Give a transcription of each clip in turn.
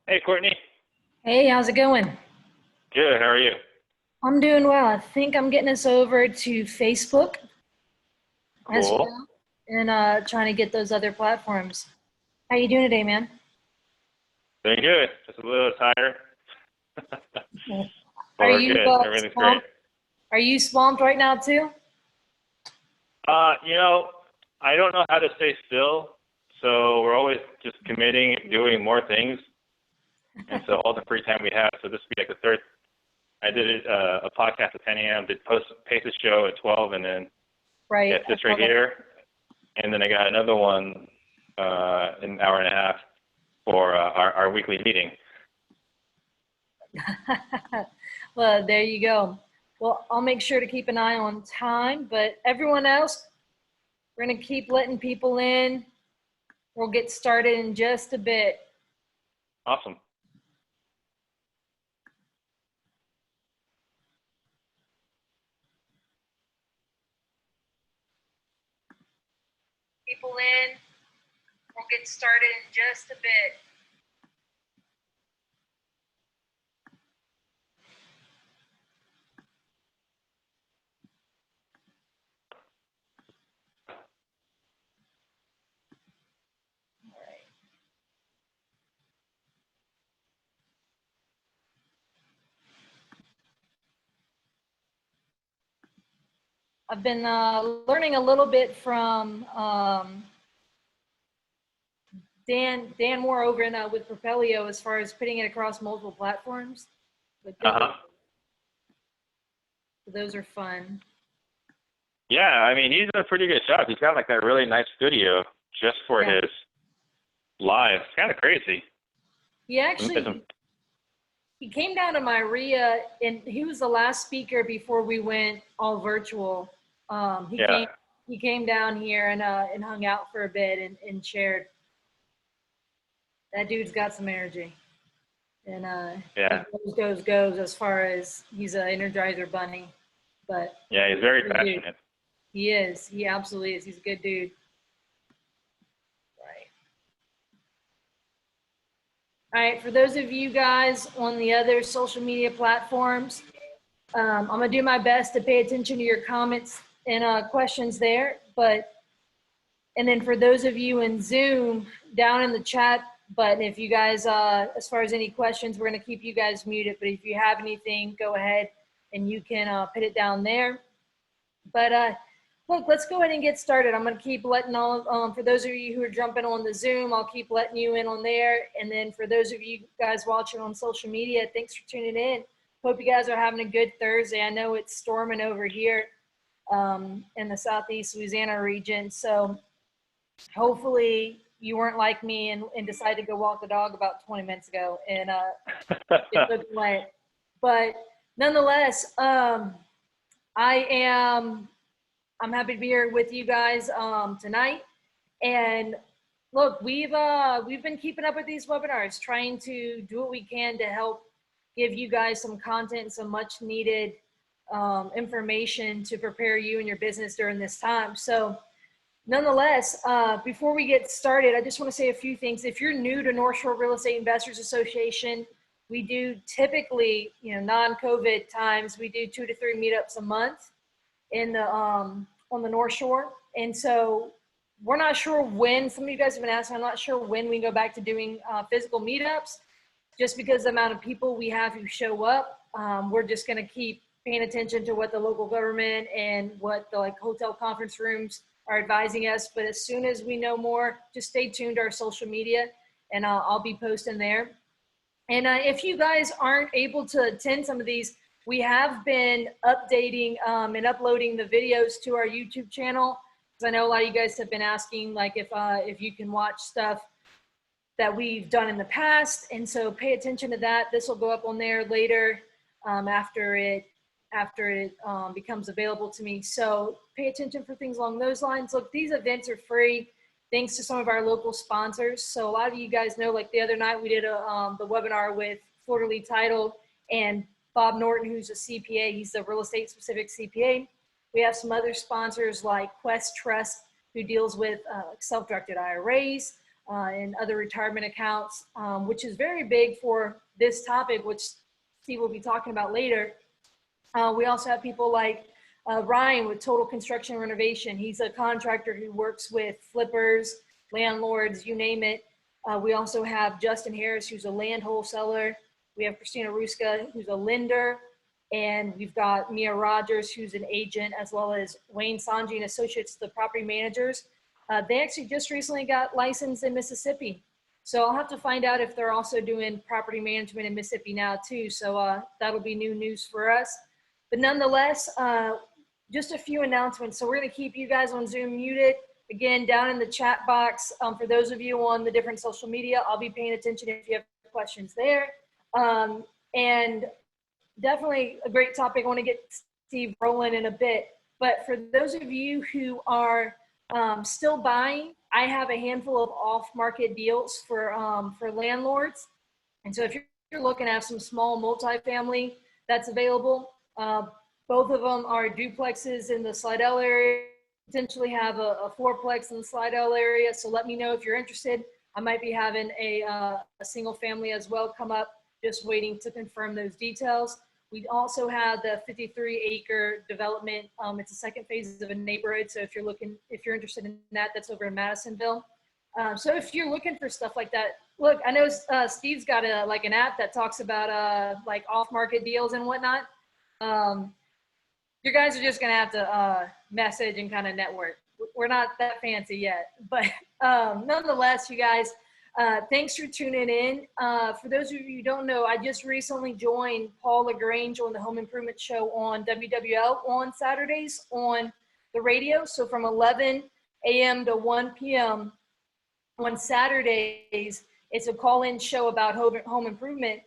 Hey, Courtney. Hey, how's it going? Good. How are you? I'm doing well. I think I'm getting us over to Facebook as Cool. well and trying to get those other platforms. How you doing today, man? Doing good. Just a little tired, but Are we're you good. Everything's great. swamped? Are you swamped right now too? Uh, you know, I don't know how to stay still, so we're always just committing, doing more things, and so all the free time we have. So this will be like the third. I did a podcast at 10 a.m. Did pace a show at 12, and then Right. got this right here, and then I got another one in an hour and a half for our weekly meeting. Well, there you go. Well, I'll make sure to keep an eye on time, but everyone else, we're gonna keep letting people in. We'll get started in just a bit. Awesome. People in. We'll get started in just a bit. I've been learning a little bit from Dan Moore over in with Propelio as far as putting it across multiple platforms. But Uh-huh. those are fun. Yeah, I mean, he's done a pretty good job. He's got like that really nice studio just for Yeah. his live. It's kind of crazy. He It's actually he came down to my REIA and he was the last speaker before we went all virtual. Um, he yeah, came he came down here and hung out for a bit and shared. That dude's got some energy. And yeah, he goes as far as he's an energizer bunny. But yeah. He's very good dude. passionate. He is. He absolutely is. He's a good dude. Right. All right. For those of you guys on the other social media platforms, I'm gonna do my best to pay attention to your comments and questions there. And then for those of you in Zoom, down in the chat button, if you guys, as far as any questions, we're gonna keep you guys muted. But if you have anything, go ahead and you can put it down there. But look, let's go ahead and get started. I'm going to keep letting all, for those of you who are jumping on the Zoom, I'll keep letting you in on there. And then for those of you guys watching on social media, thanks for tuning in. Hope you guys are having a good Thursday. I know it's storming over here in the Southeast Louisiana region. So hopefully you weren't like me and decided to go walk the dog about 20 minutes ago and it took wet. But nonetheless, I am I'm happy to be here with you guys tonight. And look, we've been keeping up with these webinars, trying to do what we can to help give you guys some content, some much needed information to prepare you and your business during this time. So nonetheless, before we get started, I just want to say a few things. If you're new to Northshore Real Estate Investors Association, we do typically, non-COVID times, we do 2 to 3 meetups a month in the on the North Shore. And so we're not sure when. Some of you guys have been asking. I'm not sure when we go back to doing physical meetups, just because the amount of people we have who show up. We're just going to keep paying attention to what the local government and what the hotel conference rooms are advising us. But as soon as we know more, just stay tuned to our social media, and I'll be posting there. And if you guys aren't able to attend some of these, we have been updating and uploading the videos to our YouTube channel. Because I know a lot of you guys have been asking, like, if you can watch stuff that we've done in the past. And so pay attention to that. This will go up on there later after it becomes available to me. So pay attention for things along those lines. Look, these events are free thanks to some of our local sponsors. So a lot of you guys know, like the other night we did the webinar with Florida Title and Bob Norton, who's a CPA. He's the real estate specific CPA. We have some other sponsors like Quest Trust, who deals with self-directed IRAs. and other retirement accounts, which is very big for this topic, which Steve will be talking about later. We also have people like Ryan with Total Construction Renovation. He's a contractor who works with flippers, landlords, you name it. We also have Justin Harris, who's a land wholesaler. We have Christina Ruska, who's a lender. And we've got Mia Rogers, who's an agent, as well as Wayne Sanji and Associates, the property managers. They actually just recently got licensed in Mississippi. So I'll have to find out if they're also doing property management in Mississippi now too. So that'll be new news for us. But nonetheless, just a few announcements. So we're going to keep you guys on Zoom muted. Again, down in the chat box, for those of you on the different social media, I'll be paying attention if you have questions there. And definitely a great topic. I want to get Steve rolling in a bit. But for those of you who are still buying, I have a handful of off-market deals for landlords. And so if you're looking to have some small multifamily that's available, both of them are duplexes in the Slidell area, potentially have a fourplex in the Slidell area. So let me know if you're interested. I might be having a single family as well come up, just waiting to confirm those details. We also have the 53-acre development. It's the second phase of a neighborhood. So if you're interested in that, that's over in Madisonville. So if you're looking for stuff like that, look, I know Steve's got an app that talks about like off-market deals and whatnot. You guys are just gonna have to message and kind of network. We're not that fancy yet, but nonetheless, you guys, thanks for tuning in. For those of you who don't know, I just recently joined Paul LaGrange on the Home Improvement Show on WWL on Saturdays on the radio. So from 11 a.m. to 1 p.m. on Saturdays, it's a call-in show about home improvement.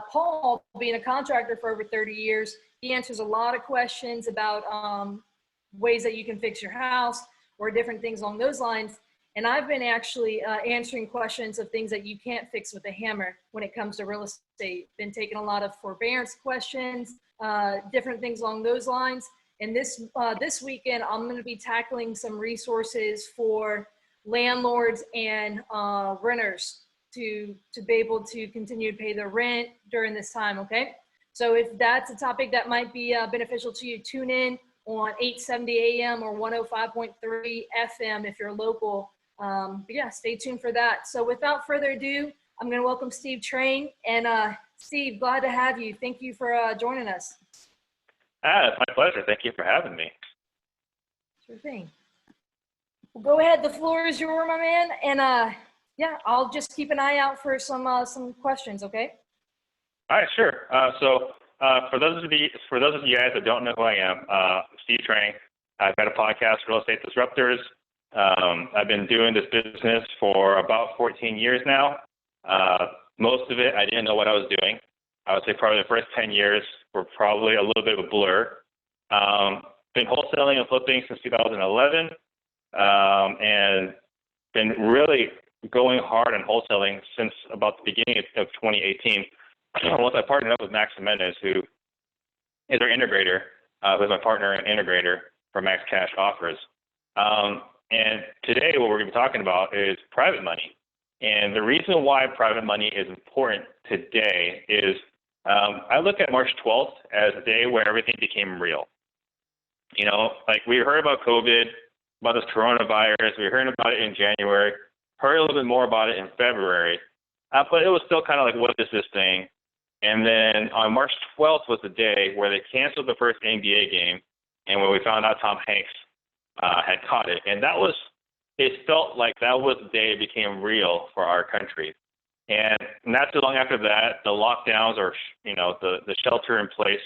Paul, being a contractor for over 30 years, he answers a lot of questions about ways that you can fix your house or different things along those lines. And I've been actually answering questions of things that you can't fix with a hammer when it comes to real estate. Been taking a lot of forbearance questions, different things along those lines. And this weekend, I'm going to be tackling some resources for landlords and renters to be able to continue to pay their rent during this time, okay? So if that's a topic that might be beneficial to you, tune in on 870 AM or 105.3 FM if you're local. But yeah, stay tuned for that. So without further ado, I'm going to welcome Steve Trang. And Steve, glad to have you. Thank you for joining us. It's my pleasure. Thank you for having me. Sure thing. Well, go ahead. The floor is yours, my man. And yeah, I'll just keep an eye out for some questions, okay? All right, sure. So for those of you guys that don't know who I am, Steve Trang. I've got a podcast, Real Estate Disruptors. I've been doing this business for about 14 years now. Most of it, I didn't know what I was doing. I would say probably the first 10 years were probably a little bit of a blur. Been wholesaling and flipping since 2011, and been really going hard on wholesaling since about the beginning of 2018. Once I partnered up with Max Jimenez, who is our integrator, who's my partner and integrator for Max Cash Offers. And today what we're going to be talking about is private money. And the reason why private money is important today is I look at March 12th as a day where everything became real. You know, like we heard about COVID, about this coronavirus, we heard about it in January, heard a little bit more about it in February, but it was still kind of like, what is this thing? And then on March 12th was the day where they canceled the first NBA game, and when we found out Tom Hanks had caught it. And it felt like that was the day it became real for our country. And not too long after that, the lockdowns or, you know, the shelter in place,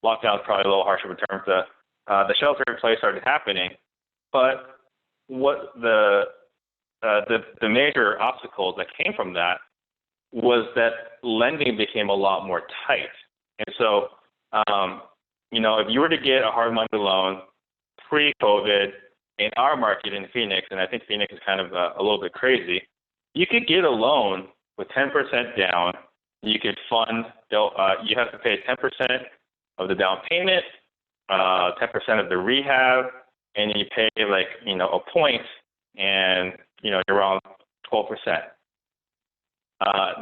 lockdown is probably a little harsher of a term, the shelter in place started happening. But what the major obstacles that came from that was that lending became a lot more tight. And so, you know, if you were to get a hard money loan pre-COVID in our market in Phoenix, and I think Phoenix is kind of a little bit crazy, you could get a loan with 10% down. You could fund, you have to pay 10% of the down payment, 10% of the rehab, and you pay like, you know, a point, and, you know, you're around 12%.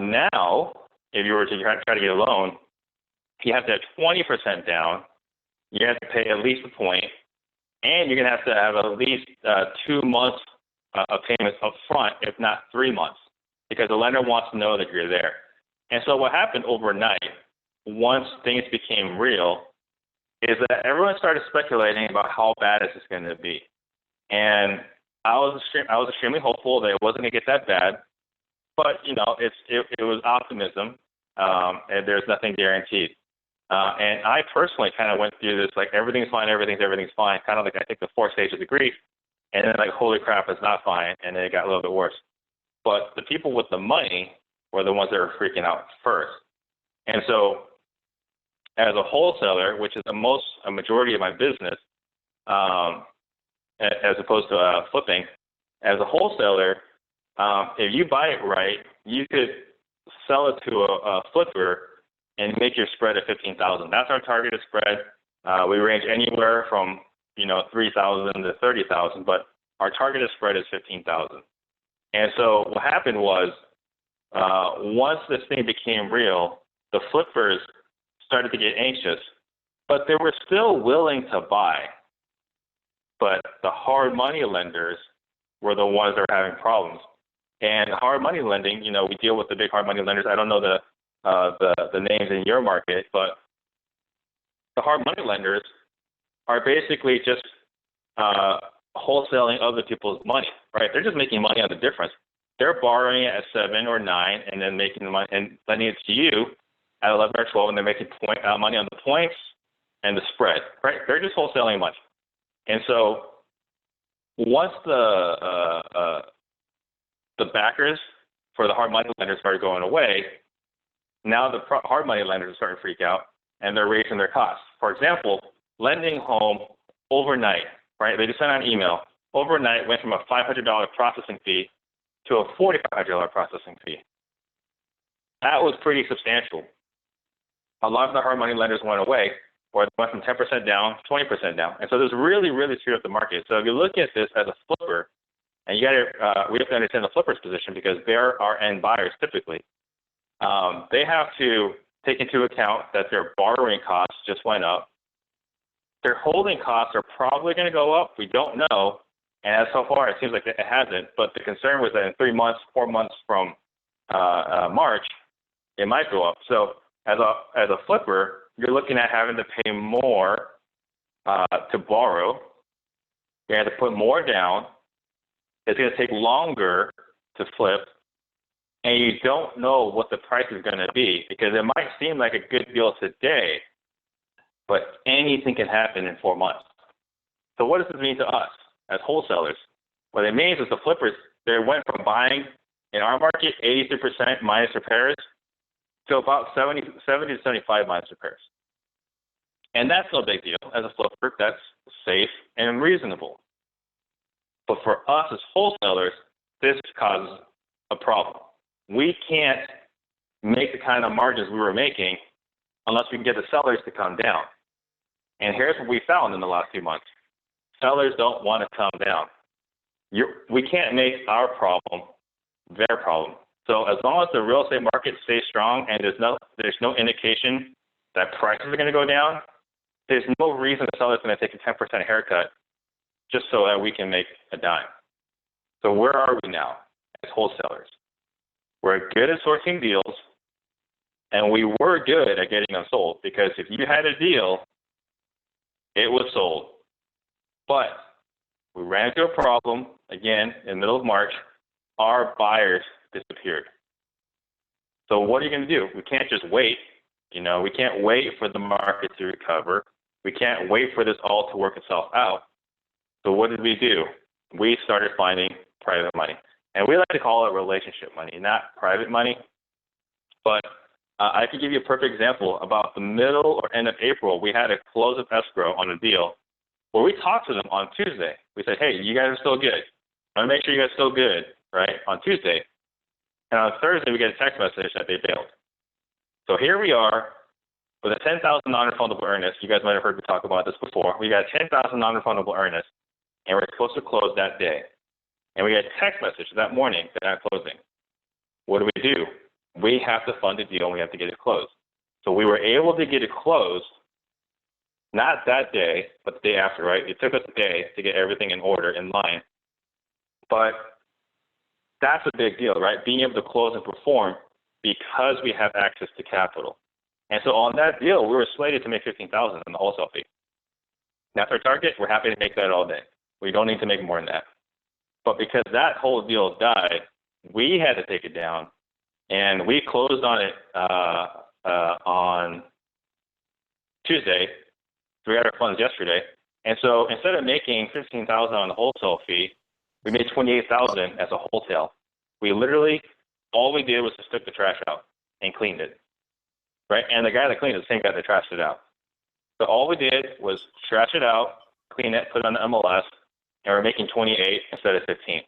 Now, if you were to try to get a loan, you have to have 20% down. You have to pay at least a point, and you're going to have at least 2 months of payments up front, if not 3 months, because the lender wants to know that you're there. And so what happened overnight, once things became real, is that everyone started speculating about how bad is this going to be. And I was extremely hopeful that it wasn't going to get that bad, but it was optimism, and there's nothing guaranteed. And I personally kind of went through this like everything's fine, everything's fine, kind of like I think the 4 stages of grief, and then like holy crap, it's not fine, and then it got a little bit worse. But the people with the money were the ones that were freaking out first. And so, as a wholesaler, which is a majority of my business, as opposed to flipping, as a wholesaler, if you buy it right, you could sell it to a flipper and make your spread at $15,000. That's our targeted spread. We range anywhere from $3,000 to $30,000, but our targeted spread is $15,000. And so what happened was, once this thing became real, the flippers started to get anxious, but they were still willing to buy. But the hard money lenders were the ones that were having problems. And hard money lending, we deal with the big hard money lenders. I don't know the names in your market, but the hard money lenders are basically just wholesaling other people's money, right? They're just making money on the difference. They're borrowing it at 7 or 9 and then making the money and lending it to you at 11 or 12, and they're making money on the points and the spread, right? They're just wholesaling money. And so once the backers for the hard money lenders started going away, now the hard money lenders are starting to freak out, and they're raising their costs. For example, lending home overnight, right? They just sent out an email. Overnight went from a $500 processing fee to a $4,500 processing fee. That was pretty substantial. A lot of the hard money lenders went away, or they went from 10% down, 20% down. And so this really, really screwed up the market. So if you look at this as a flipper, and we have to understand the flipper's position because they're our end buyers typically. They have to take into account that their borrowing costs just went up. Their holding costs are probably going to go up. We don't know. And so far, it seems like it hasn't. But the concern was that in 3 months, 4 months from March, it might go up. So as a flipper, you're looking at having to pay more to borrow. You have to put more down. It's going to take longer to flip. And you don't know what the price is going to be because it might seem like a good deal today, but anything can happen in 4 months. So what does this mean to us as wholesalers? What it means is the flippers, they went from buying, in our market, 83% minus repairs to about 70 to 75 minus repairs. And that's no big deal. As a flipper, that's safe and reasonable. But for us as wholesalers, this causes a problem. We can't make the kind of margins we were making unless we can get the sellers to come down. And here's what we found in the last few months. Sellers don't want to come down. We can't make our problem their problem. So as long as the real estate market stays strong and there's no indication that prices are going to go down, there's no reason the seller's going to take a 10% haircut just so that we can make a dime. So where are we now as wholesalers? We're good at sourcing deals, and we were good at getting them sold because if you had a deal, it was sold. But we ran into a problem, again, in the middle of March. Our buyers disappeared. So what are you going to do? We can't just wait. We can't wait for the market to recover. We can't wait for this all to work itself out. So what did we do? We started finding private money. And we like to call it relationship money, not private money. But I can give you a perfect example. About the middle or end of April, we had a close of escrow on a deal where we talked to them on Tuesday. We said, hey, you guys are still good. I want to make sure you guys are still good, right, on Tuesday. And on Thursday, we get a text message that they bailed. So here we are with a $10,000 non-refundable earnest. You guys might have heard me talk about this before. We got $10,000 non-refundable earnest, and we're supposed to close that day. and we get a text message that morning they're not closing. What do? We have to fund the deal, and we have to get it closed. So we were able to get it closed, not that day, but the day after, right? It took us a day to get everything in order, in line. But that's a big deal, right? Being able to close and perform because we have access to capital. And so on that deal, we were slated to make $15,000 on the wholesale fee. That's our target. We're happy to make that all day. We don't need to make more than that. But because that whole deal died, we had to take it down, and we closed on it on Tuesday. We got our funds yesterday. And so instead of making $15,000 on the wholesale fee, we made $28,000 as a wholesale. We literally, all we did was just took the trash out and cleaned it, right? And the guy that cleaned it is the same guy that trashed it out. So all we did was trash it out, clean it, put it on the MLS, and we're making 28 instead of 15.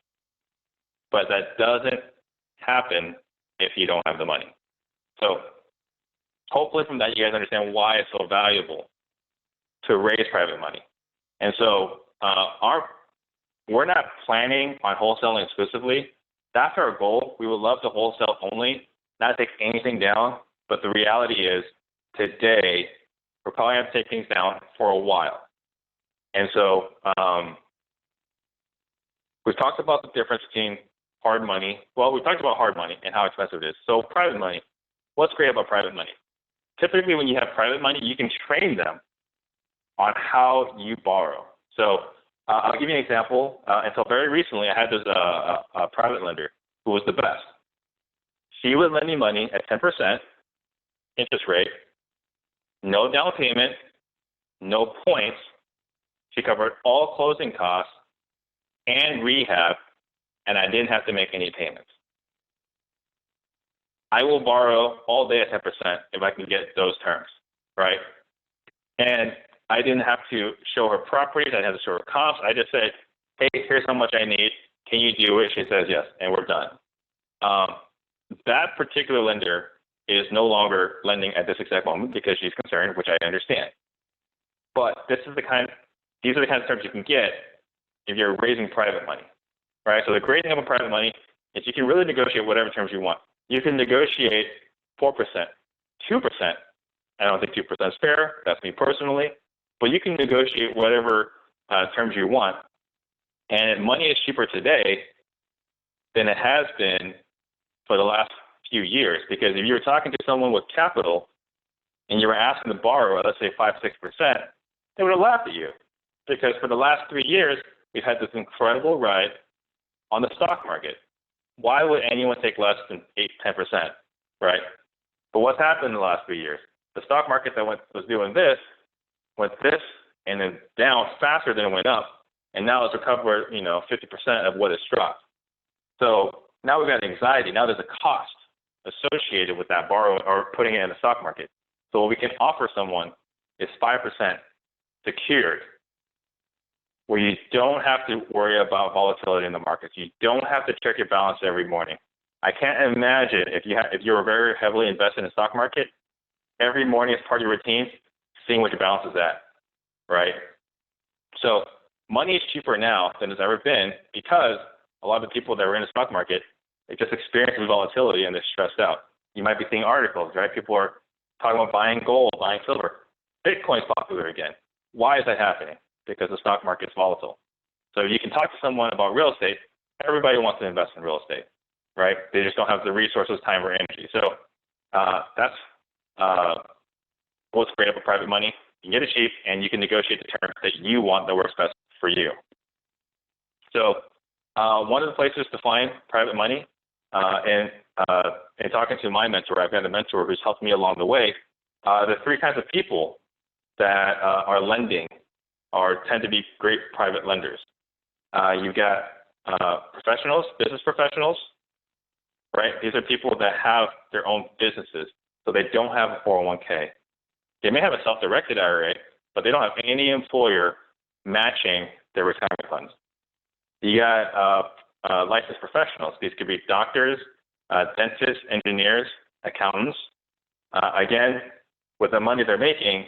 But that doesn't happen if you don't have the money. So hopefully from that you guys understand why it's so valuable to raise private money. And so we're not planning on wholesaling exclusively. That's our goal. We would love to wholesale only, not take anything down. But the reality is today we're probably going to take things down for a while. And so we've talked about the difference between hard money. Well, we talked about hard money and how expensive it is. So private money, what's great about private money? Typically when you have private money, you can train them on how you borrow. So I'll give you an example. Until very recently, I had this a private lender who was the best. She would lend me money at 10% interest rate, no down payment, no points. She covered all closing costs and rehab, and I didn't have to make any payments. I will borrow all day at 10% if I can get those terms, right? And I didn't have to show her properties. I didn't have to show her comps. I just said, hey, here's how much I need. Can you do it? She says yes, and we're done. That particular lender is no longer lending at this exact moment because she's concerned, which I understand. But these are the kind of terms you can get if you're raising private money, right? So the great thing about private money is you can really negotiate whatever terms you want. You can negotiate 4%, 2%. I don't think 2% is fair. That's me personally. But you can negotiate whatever terms you want. And money is cheaper today than it has been for the last few years. Because if you were talking to someone with capital and you were asking to borrow, let's say 5-6%, they would have laughed at you. Because for the last 3 years, we've had this incredible ride on the stock market. Why would anyone take less than 8-10%, right? But what's happened in the last 3 years? The stock market that was doing this went this and then down faster than it went up, and now it's recovered, 50% of what it's dropped. So now we've got anxiety. Now there's a cost associated with that borrowing or putting it in the stock market. So what we can offer someone is 5% secured, where you don't have to worry about volatility in the markets. You don't have to check your balance every morning. I can't imagine if you're very heavily invested in the stock market, every morning as part of your routine, seeing what your balance is at, right? So money is cheaper now than it's ever been because a lot of the people that are in the stock market, they just experiencing volatility and they're stressed out. You might be seeing articles, right? People are talking about buying gold, buying silver. Bitcoin's popular again. Why is that happening? Because the stock market's volatile. So if you can talk to someone about real estate, everybody wants to invest in real estate, right? They just don't have the resources, time, or energy. So that's what's great about private money. You can get it cheap, and you can negotiate the terms that you want that works best for you. So one of the places to find private money, and talking to my mentor, I've got a mentor who's helped me along the way. The three kinds of people that are lending tend to be great private lenders. You've got professionals, business professionals, right? These are people that have their own businesses, so they don't have a 401k. They may have a self-directed IRA, but they don't have any employer matching their retirement funds. You got licensed professionals. These could be doctors, dentists, engineers, accountants. Again, with the money they're making,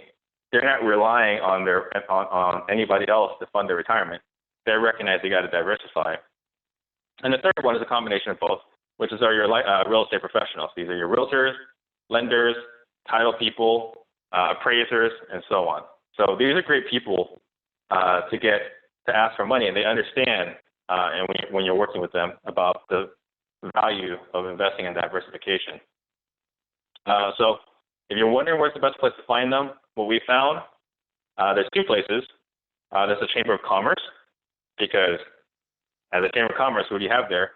they're not relying on anybody else to fund their retirement. They recognize they got to diversify. And the third one is a combination of both, which is your real estate professionals. These are your realtors, lenders, title people, appraisers, and so on. So these are great people to ask for money, and they understand, and when you're working with them, about the value of investing in diversification. So if you're wondering where's the best place to find them, what we found, there's two places. There's the Chamber of Commerce, because as a Chamber of Commerce, what do you have there?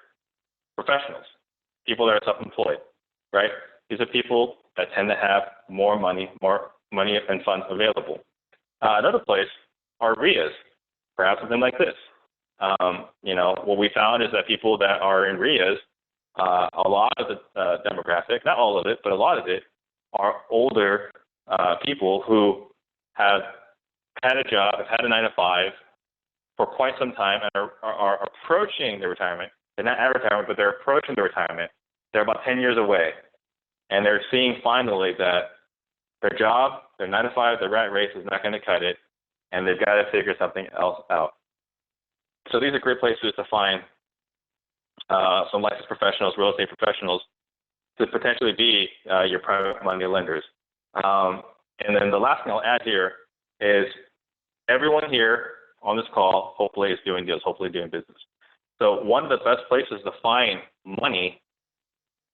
Professionals, people that are self-employed, right? These are people that tend to have more money and funds available. Another place are REIAs, perhaps something like this. What we found is that people that are in REIAs, a lot of the demographic, not all of it, but a lot of it, are older people who have had a job, have had a 9-to-5 for quite some time, and are approaching their retirement. They're not at retirement, but they're approaching their retirement. They're about 10 years away, and they're seeing finally that their job, their 9-to-5, their rat race is not going to cut it, and they've got to figure something else out. So these are great places to find some licensed professionals, real estate professionals, to potentially be your private money lenders. And then the last thing I'll add here is everyone here on this call hopefully is doing deals, hopefully doing business. So one of the best places to find money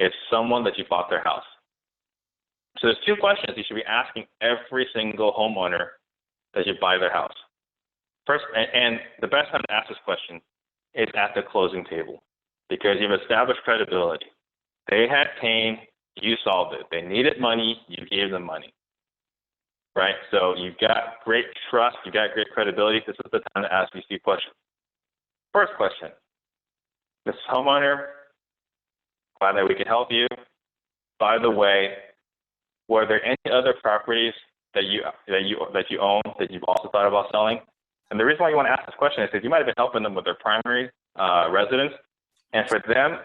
is someone that you bought their house. So there's two questions you should be asking every single homeowner that you buy their house. First, and the best time to ask this question is at the closing table, because you've established credibility. They had pain, you solved it. They needed money, you gave them money, right? So you've got great trust, you've got great credibility. This is the time to ask these two questions. First question, this homeowner, glad that we can help you. By the way, were there any other properties that you own that you've also thought about selling? And the reason why you want to ask this question is because you might have been helping them with their primary residence, and for them,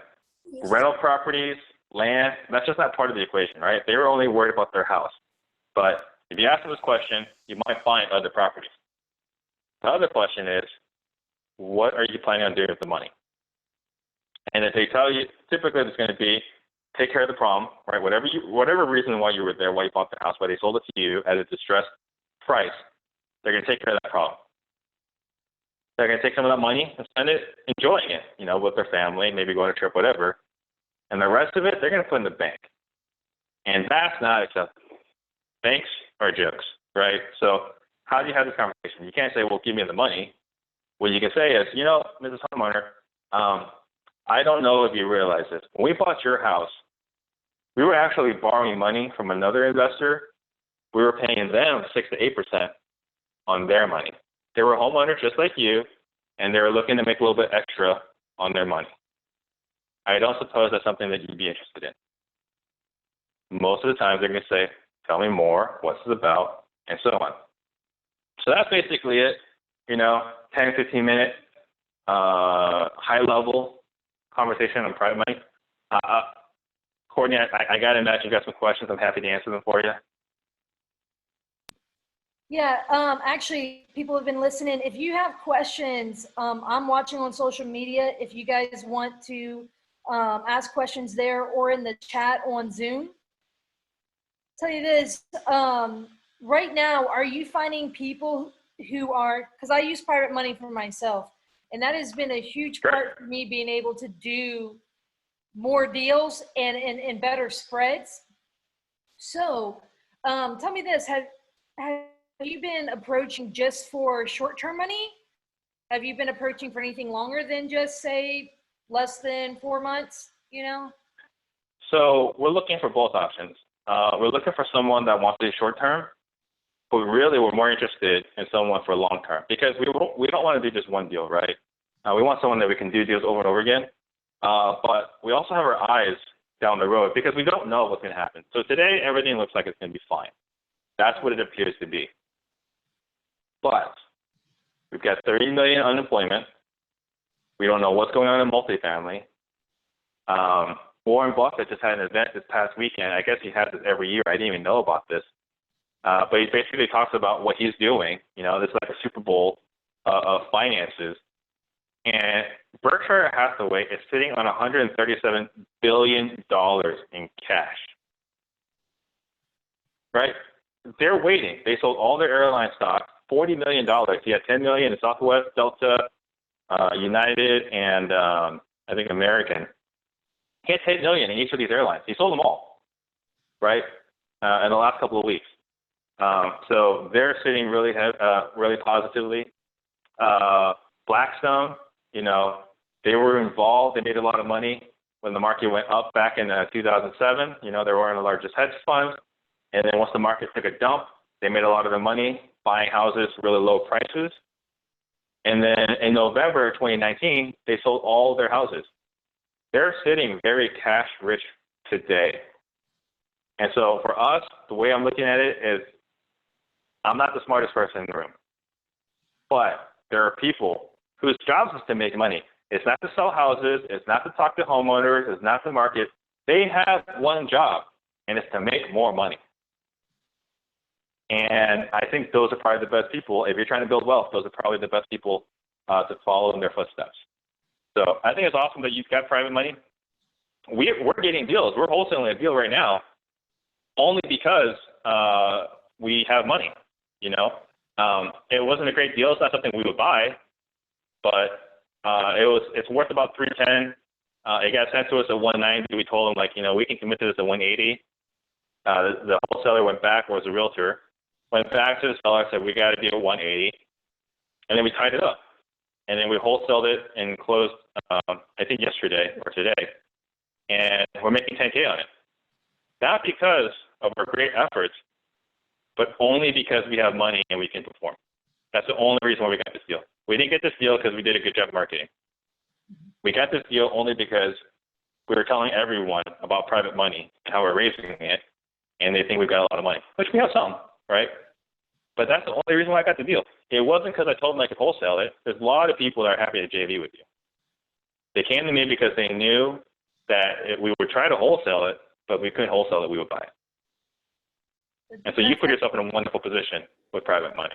rental properties, land, that's just not part of the equation, right? They were only worried about their house. But if you ask them this question, you might find other properties. The other question is, what are you planning on doing with the money? And if they tell you, typically it's going to be, take care of the problem, right? Whatever reason why you were there, why you bought the house, why they sold it to you at a distressed price, they're going to take care of that problem. They're going to take some of that money and spend it enjoying it, with their family, maybe going on a trip, whatever. And the rest of it, they're going to put in the bank. And that's not acceptable. Banks are jokes, right? So how do you have this conversation? You can't say, well, give me the money. What you can say is, Mrs. Homeowner, I don't know if you realize this. When we bought your house, we were actually borrowing money from another investor. We were paying them 6 to 8% on their money. They were homeowners just like you, and they were looking to make a little bit extra on their money. I don't suppose that's something that you'd be interested in. Most of the time, they're going to say, tell me more, what's this about, and so on. So that's basically it, 10, 15-minute, high-level conversation on private money. Courtney, I got to imagine you got some questions. I'm happy to answer them for you. Yeah, actually, people have been listening. If you have questions, I'm watching on social media. If you guys want to ask questions there or in the chat on Zoom. Tell you this, right now, are you finding people who are, because I use private money for myself, and that has been a huge part for me being able to do more deals and better spreads. So tell me this, have you been approaching just for short-term money? Have you been approaching for anything longer than just, say, less than 4 months, So we're looking for both options. We're looking for someone that wants to do short-term, but really we're more interested in someone for long-term, because we don't want to do just one deal, right? We want someone that we can do deals over and over again, but we also have our eyes down the road because we don't know what's going to happen. So today, everything looks like it's going to be fine. That's what it appears to be. But we've got 30 million unemployment. We don't know what's going on in multifamily. Warren Buffett just had an event this past weekend. I guess he has it every year. I didn't even know about this. But he basically talks about what he's doing. This is like a Super Bowl of finances. And Berkshire Hathaway is sitting on $137 billion in cash. Right? They're waiting. They sold all their airline stocks, $40 million. He had $10 million in Southwest, Delta, United, and I think American. He had $10 million in each of these airlines. He sold them all, right, in the last couple of weeks. So they're sitting really positively. Blackstone, you know, they were involved. They made a lot of money when the market went up back in 2007. You know, they were one of the largest hedge funds. And then once the market took a dump, they made a lot of their money buying houses for really low prices. And then in November 2019, they sold all their houses. They're sitting very cash rich today. And so for us, the way I'm looking at it is I'm not the smartest person in the room, but there are people whose jobs is to make money. It's not to sell houses. It's not to talk to homeowners. It's not to market. They have one job, and it's to make more money. And I think those are probably the best people. If you're trying to build wealth, those are probably the best people to follow in their footsteps. So I think it's awesome that you've got private money. We're getting deals. We're wholesaling a deal right now only because we have money, you know. It wasn't a great deal. It's not something we would buy, but it's worth about $310. It got sent to us at $190. We told them, like, you know, we can commit to this at $180. The wholesaler went back, was a realtor, went back to the seller, said, we got to do $180. And then we tied it up. And then we wholesaled it and closed, I think yesterday or today. And we're making $10K on it. Not because of our great efforts, but only because we have money and we can perform. That's the only reason why we got this deal. We didn't get this deal because we did a good job marketing. We got this deal only because we were telling everyone about private money and how we're raising it, and they think we've got a lot of money, which we have some, right? But that's the only reason why I got the deal. It wasn't because I told them I could wholesale it. There's a lot of people that are happy to JV with you. They came to me because they knew that we would try to wholesale it, but we couldn't wholesale it, we would buy it. And so you put yourself in a wonderful position with private money.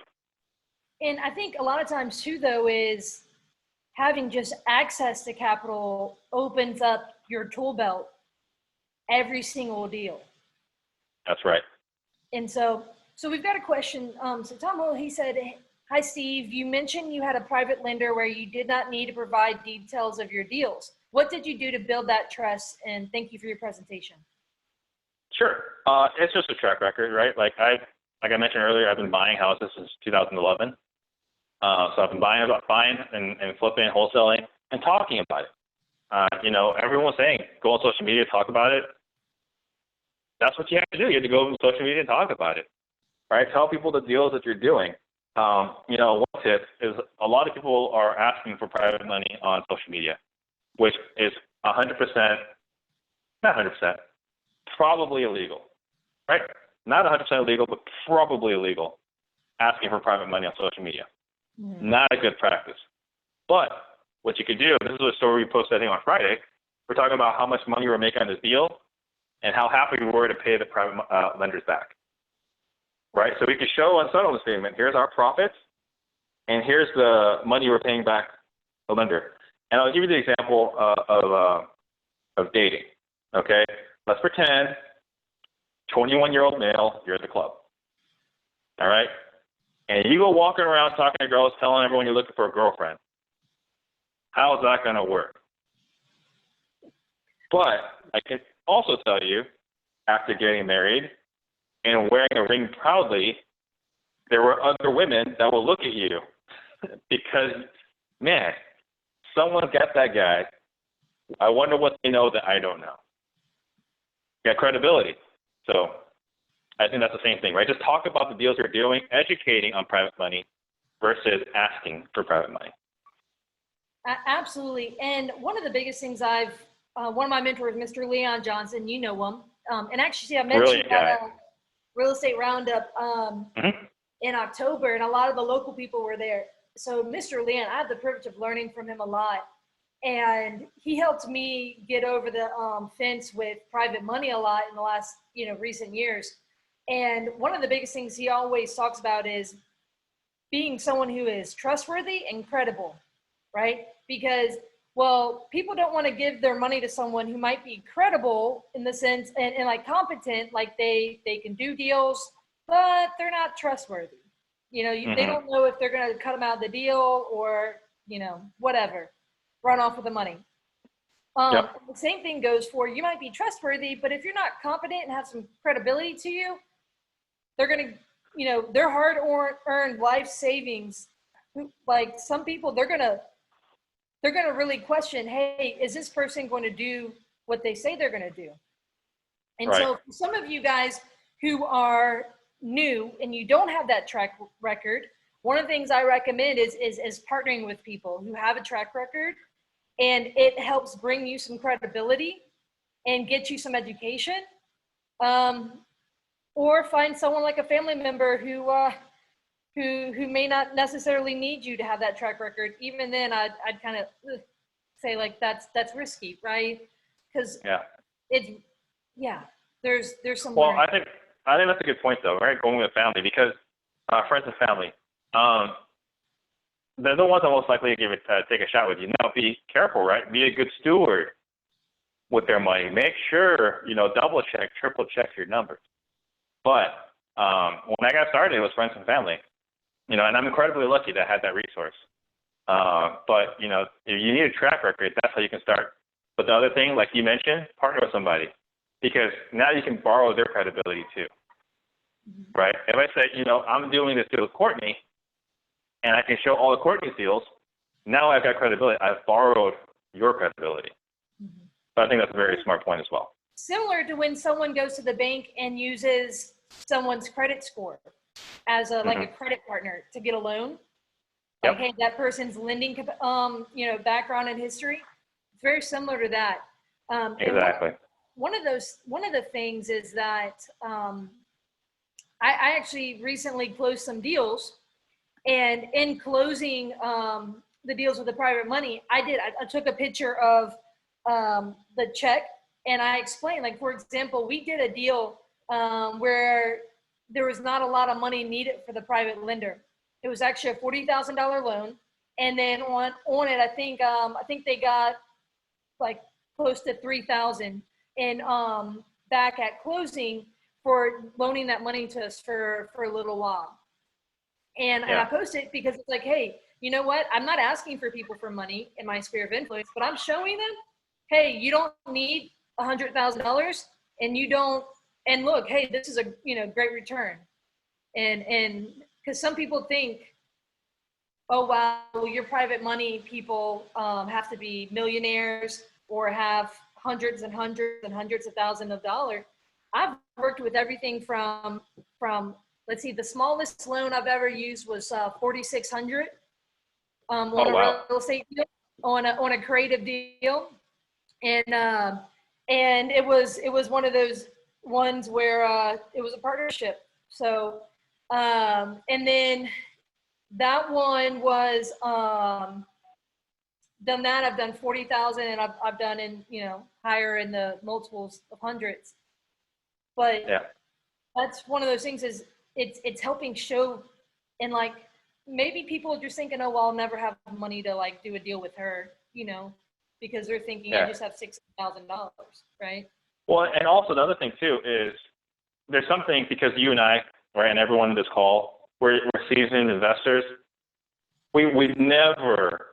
And I think a lot of times too, though, is having just access to capital opens up your tool belt every single deal. That's right. And so we've got a question. So Tom Will, he said, hi, Steve, you mentioned you had a private lender where you did not need to provide details of your deals. What did you do to build that trust? And thank you for your presentation. Sure. It's just a track record, right? Like I mentioned earlier, I've been buying houses since 2011. So I've been buying and flipping, wholesaling, and talking about it. You know, everyone's saying, go on social media, talk about it. That's what you have to do. You have to go on social media and talk about it, right? Tell people the deals that you're doing. You know, one tip is a lot of people are asking for private money on social media, which is 100%, not 100%, probably illegal, right? Not 100% illegal, but probably illegal, asking for private money on social media. Mm-hmm. Not a good practice. But what you could do, this is a story we posted, I think, on Friday. We're talking about how much money we're making on this deal and how happy we were to pay the private lenders back, right? So we could show on settlement statement, here's our profits, and here's the money we're paying back the lender. And I'll give you the example of dating, okay? Let's pretend 21-year-old male, you're at the club, all right? And you go walking around talking to girls, telling everyone you're looking for a girlfriend. How is that going to work? But I can also tell you, after getting married and wearing a ring proudly, there were other women that will look at you because, man, someone got that guy. I wonder what they know that I don't know. You got credibility. So I think that's the same thing, right? Just talk about the deals you're doing, educating on private money versus asking for private money. Absolutely. And one of the biggest things one of my mentors, Mr. Leon Johnson, you know him. And actually, I mentioned at a real estate roundup in October, and a lot of the local people were there. So Mr. Leon, I had the privilege of learning from him a lot. And he helped me get over the fence with private money a lot in the last, recent years. And one of the biggest things he always talks about is being someone who is trustworthy and credible. right? Because, well, people don't want to give their money to someone who might be credible in the sense and like competent, like they can do deals, but they're not trustworthy. You know, they don't know if they're going to cut them out of the deal or, you know, whatever, run off with the money. The same thing goes for, you might be trustworthy, but if you're not competent and have some credibility to you, they're going to, you know, their hard earned life savings, like some people, they're going to really question, hey, is this person going to do what they say they're going to do? And so for some of you guys who are new and you don't have that track record, one of the things I recommend is partnering with people who have a track record, and it helps bring you some credibility and get you some education. Or find someone like a family member who may not necessarily need you to have that track record. Even then, I'd kind of say like that's risky, right? Because there's some. Well, I think that's a good point though, right? Going with family, because friends and family, they're the ones that most likely to take a shot with you. Now, be careful, right? Be a good steward with their money. Make sure, you know, double check, triple check your numbers. But when I got started, it was friends and family, you know, and I'm incredibly lucky to have that resource. But, you know, if you need a track record, that's how you can start. But the other thing, like you mentioned, partner with somebody, because now you can borrow their credibility too, right? If I say, you know, I'm doing this deal with Courtney, and I can show all of Courtney's deals, now I've got credibility. I've borrowed your credibility. But I think that's a very smart point as well. Similar to when someone goes to the bank and uses someone's credit score as a like a credit partner to get a loan. Like, hey, that person's lending, you know, background and history. It's very similar to that. Exactly. One of the things is that I actually recently closed some deals, and in closing the deals with the private money, I took a picture of the check, and I explained, like, for example, we did a deal where there was not a lot of money needed for the private lender. It was actually a $40,000 loan. And then on it, I think they got like close to $3,000 and back at closing for loaning that money to us for a little while. And I posted it because it's like, hey, you know what? I'm not asking for people for money in my sphere of influence, but I'm showing them, hey, you don't need $100,000, and you don't. And look, hey, this is a great return. And because some people think, oh wow, well, your private money people have to be millionaires or have hundreds and hundreds and hundreds of thousands of dollars. I've worked with everything from let's see, the smallest loan I've ever used was $4,600 on a real estate deal, on a creative deal, and it was one of those ones where it was a partnership. So and then that one was done that. I've done 40,000, and I've done in higher in the multiples of hundreds. But that's one of those things, is it's helping show, and like maybe people are just thinking, oh well, I'll never have money to like do a deal with her, because they're thinking I just have $60,000, right? Well, and also the other thing too is there's something, because you and I, right, and everyone in this call, we're seasoned investors. We've never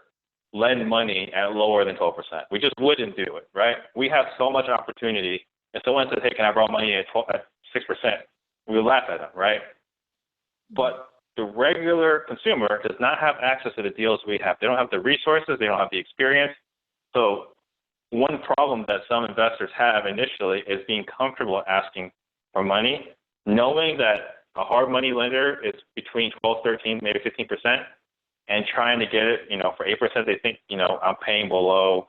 lend money at lower than 12%. We just wouldn't do it, right? We have so much opportunity. If someone says, hey, can I borrow money at 6%? We would laugh at them, right? But the regular consumer does not have access to the deals we have. They don't have the resources. They don't have the experience. So one problem that some investors have initially is being comfortable asking for money, knowing that a hard money lender is between 12, 13, maybe 15%, and trying to get it, for 8%, they think, I'm paying below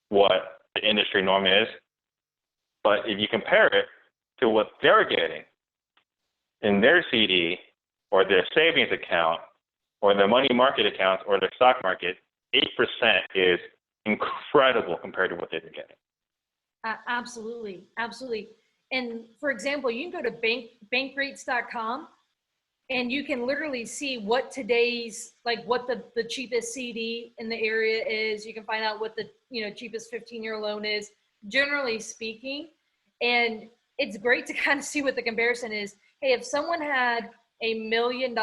what the industry norm is. But if you compare it to what they're getting in their CD or their savings account or their money market accounts or their stock market, 8% is incredible compared to what they're getting. Absolutely. Absolutely. And for example, you can go to bankrates.com, And you can literally see what today's, like what the cheapest CD in the area is. You can find out what the, cheapest 15-year loan is, generally speaking. And it's great to kind of see what the comparison is. Hey, if someone had $1 million,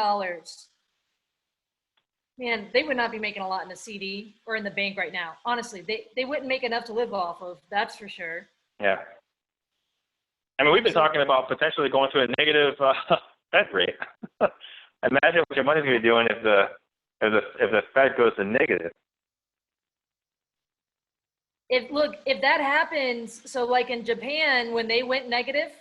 man, they would not be making a lot in a CD or in the bank right now. Honestly, they wouldn't make enough to live off of. That's for sure. Yeah. I mean, we've been talking about potentially going to a negative Fed rate. Imagine what your money's going to be doing if the Fed goes to negative. If that happens, so like in Japan, when they went negative,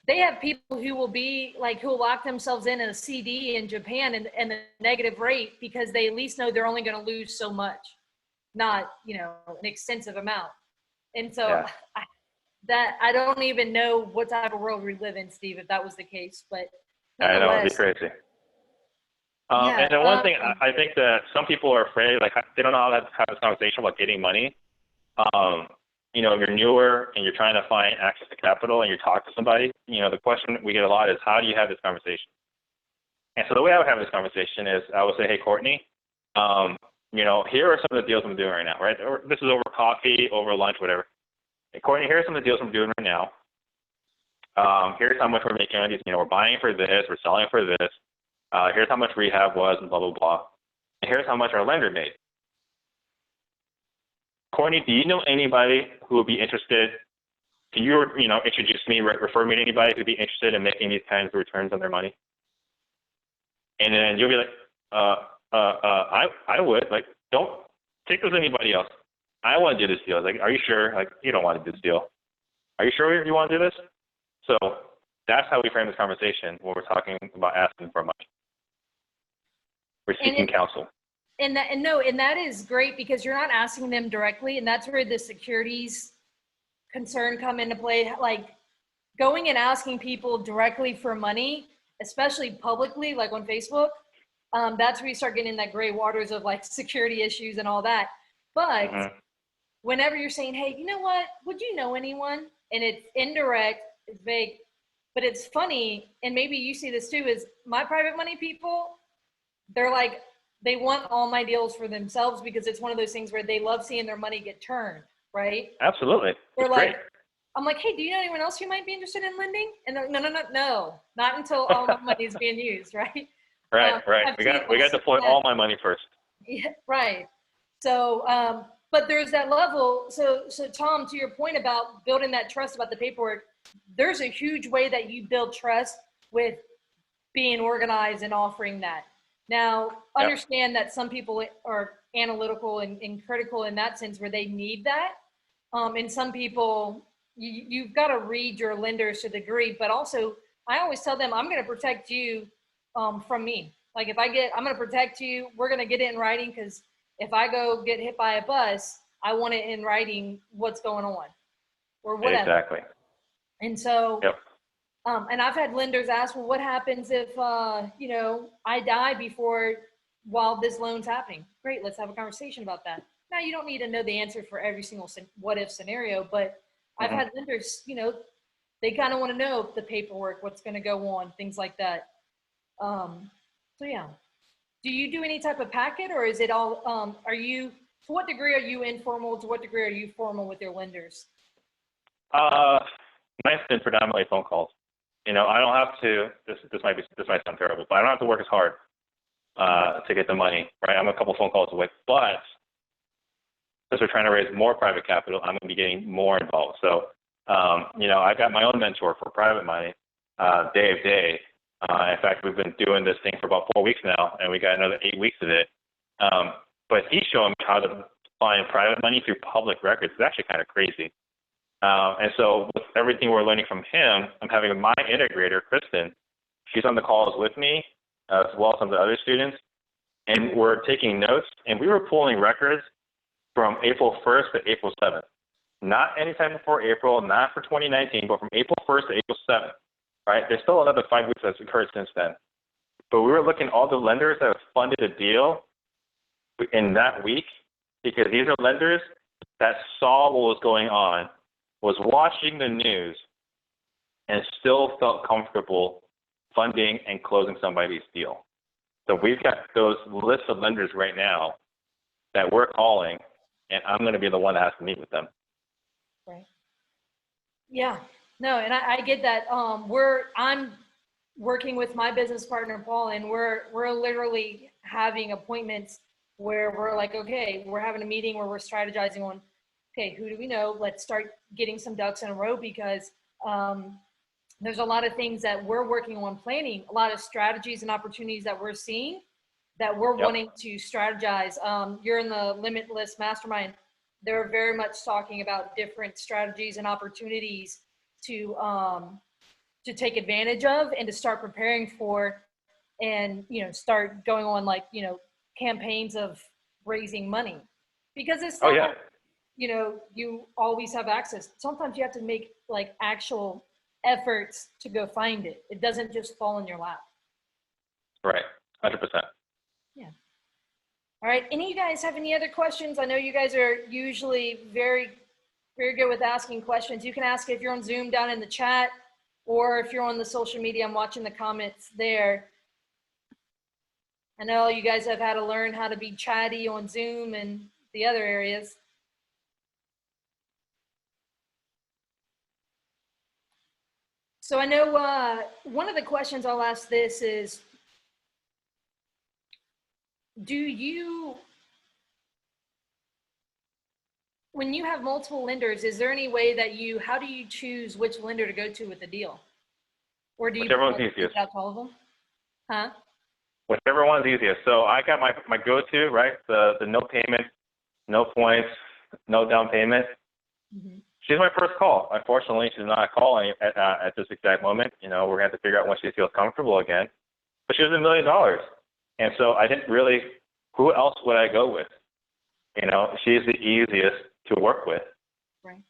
they have people who will be like, who will lock themselves in a CD in Japan and the negative rate, because they at least know they're only going to lose so much, not, an extensive amount. And so Yeah. I don't even know what type of world we live in, Steve, if that was the case, but I know, it'd be crazy. And then one thing, I think that some people are afraid, like they don't know how to have this conversation about getting money. If you're newer and you're trying to find access to capital and you talk to somebody, the question we get a lot is, how do you have this conversation? And so the way I would have this conversation is I would say, hey, Courtney, here are some of the deals I'm doing right now, right? Or this is over coffee, over lunch, whatever. Hey, Courtney, here's some of the deals I'm doing right now. Here's how much we're making on these. We're buying for this, we're selling for this. Here's how much rehab was, and blah, blah, blah. And here's how much our lender made. Courtney, do you know anybody who would be interested? Can you, introduce me, refer me to anybody who would be interested in making these kinds of returns on their money? And then you'll be like, I would. Like, don't take this to anybody else. I want to do this deal. Like, are you sure? Like, you don't want to do this deal. Are you sure you want to do this? So that's how we frame this conversation when we're talking about asking for money. We're seeking counsel. And that is great, because you're not asking them directly, and that's where the securities concern come into play. Like, going and asking people directly for money, especially publicly, like on Facebook, that's where you start getting in that gray waters of like security issues and all that. But whenever you're saying, hey, you know what, would you know anyone? And it's indirect, it's vague, but it's funny, and maybe you see this too, is my private money people, they're like, they want all my deals for themselves, because it's one of those things where they love seeing their money get turned, right? Absolutely. They're it's like, great. I'm like, hey, do you know anyone else who might be interested in lending? And they're like, no, not until all my money is being used, right? Right. We got to deploy all my money first. Yeah, right. So, but there's that level. So Tom, to your point about building that trust about the paperwork, there's a huge way that you build trust with being organized and offering that. Now, understand that some people are analytical and critical in that sense, where they need that. And some people, you've got to read your lenders to a degree, but also I always tell them, I'm going to protect you from me. Like, if I'm going to protect you, we're going to get it in writing, because if I go get hit by a bus, I want it in writing what's going on or whatever. Exactly. And so, and I've had lenders ask, well, what happens if, I die while this loan's happening? Great, let's have a conversation about that. Now, you don't need to know the answer for every single what-if scenario, but I've had lenders, they kind of want to know the paperwork, what's going to go on, things like that. So, yeah. Do you do any type of packet, or is it all, to what degree are you informal? To what degree are you formal with your lenders? Mine's been predominantly phone calls. I don't have to, this might sound terrible, but I don't have to work as hard to get the money, right? I'm a couple phone calls away, but since we're trying to raise more private capital, I'm going to be getting more involved. So, I've got my own mentor for private money, Dave Day. In fact, we've been doing this thing for about 4 weeks now, and we got another 8 weeks of it. But he's showing me how to find private money through public records. It's actually kind of crazy. And so with everything we're learning from him, I'm having my integrator, Kristen, she's on the calls with me, as well as some of the other students, and we're taking notes, and we were pulling records from April 1st to April 7th. Not anytime before April, not for 2019, but from April 1st to April 7th, right? There's still another 5 weeks that's occurred since then. But we were looking at all the lenders that have funded a deal in that week, because these are lenders that saw what was going on, was watching the news, and still felt comfortable funding and closing somebody's deal. So we've got those lists of lenders right now that we're calling, and I'm going to be the one that has to meet with them. Right. Yeah. No, and I get that. I'm working with my business partner, Paul, and we're literally having appointments where we're like, okay, we're having a meeting where we're strategizing on, okay, who do we know? Let's start getting some ducks in a row, because there's a lot of things that we're working on planning, a lot of strategies and opportunities that we're seeing that we're wanting to strategize. You're in the Limitless Mastermind. They're very much talking about different strategies and opportunities to take advantage of and to start preparing for, and, you know, start going on, like, you know, campaigns of raising money, because it's not, you know, you always have access. Sometimes you have to make like actual efforts to go find it. It doesn't just fall in your lap. Right. 100%. Yeah. All right. Any of you guys have any other questions? I know you guys are usually very, very good with asking questions. You can ask if you're on Zoom down in the chat, or if you're on the social media, I'm watching the comments there. I know you guys have had to learn how to be chatty on Zoom and the other areas. So I know one of the questions I'll ask this is, when you have multiple lenders, is there any way that how do you choose which lender to go to with the deal? Or do you Whichever one's easiest. out all of them? Huh? Whichever one's easiest. So I got my go-to, right? The no payment, no points, no down payment. Mm-hmm. She's my first call. Unfortunately, she's not calling at this exact moment. You know, we're going to have to figure out when she feels comfortable again. But she was $1 million. And so I didn't really, who else would I go with? You know, she's the easiest to work with. Right.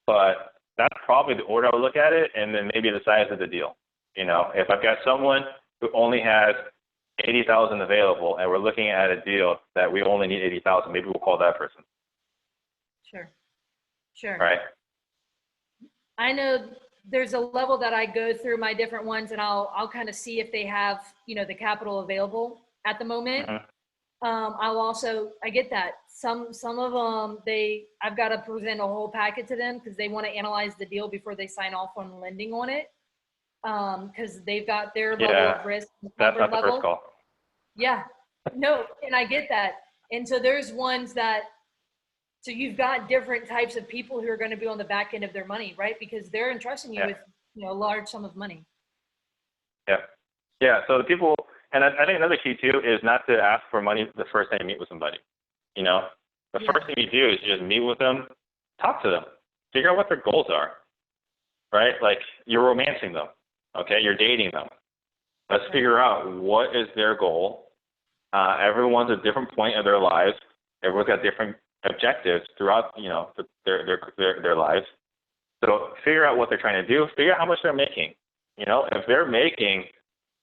But that's probably the order I would look at it, and then maybe the size of the deal. You know, if I've got someone who only has $80,000 available, and we're looking at a deal that we only need $80,000, maybe we'll call that person. Sure. Sure. Right. I know there's a level that I go through my different ones, and I'll kind of see if they have, you know, the capital available at the moment. Mm-hmm. I get that. Some of them, I've got to present a whole packet to them because they want to analyze the deal before they sign off on lending on it. Because they've got their level of risk. That's not the first call. Yeah, no, and I get that. And so there's ones that, so you've got different types of people who are going to be on the back end of their money, right? Because they're entrusting you with, you know, a large sum of money. Yeah. Yeah. So the people, and I think another key too is not to ask for money the first time you meet with somebody. You know, the first thing you do is you just meet with them, talk to them, figure out what their goals are, right? Like you're romancing them. Okay. You're dating them. Let's figure out what is their goal. Everyone's at a different point of their lives. Everyone's got different objectives throughout, you know, their lives. So figure out what they're trying to do. Figure out how much they're making. You know, if they're making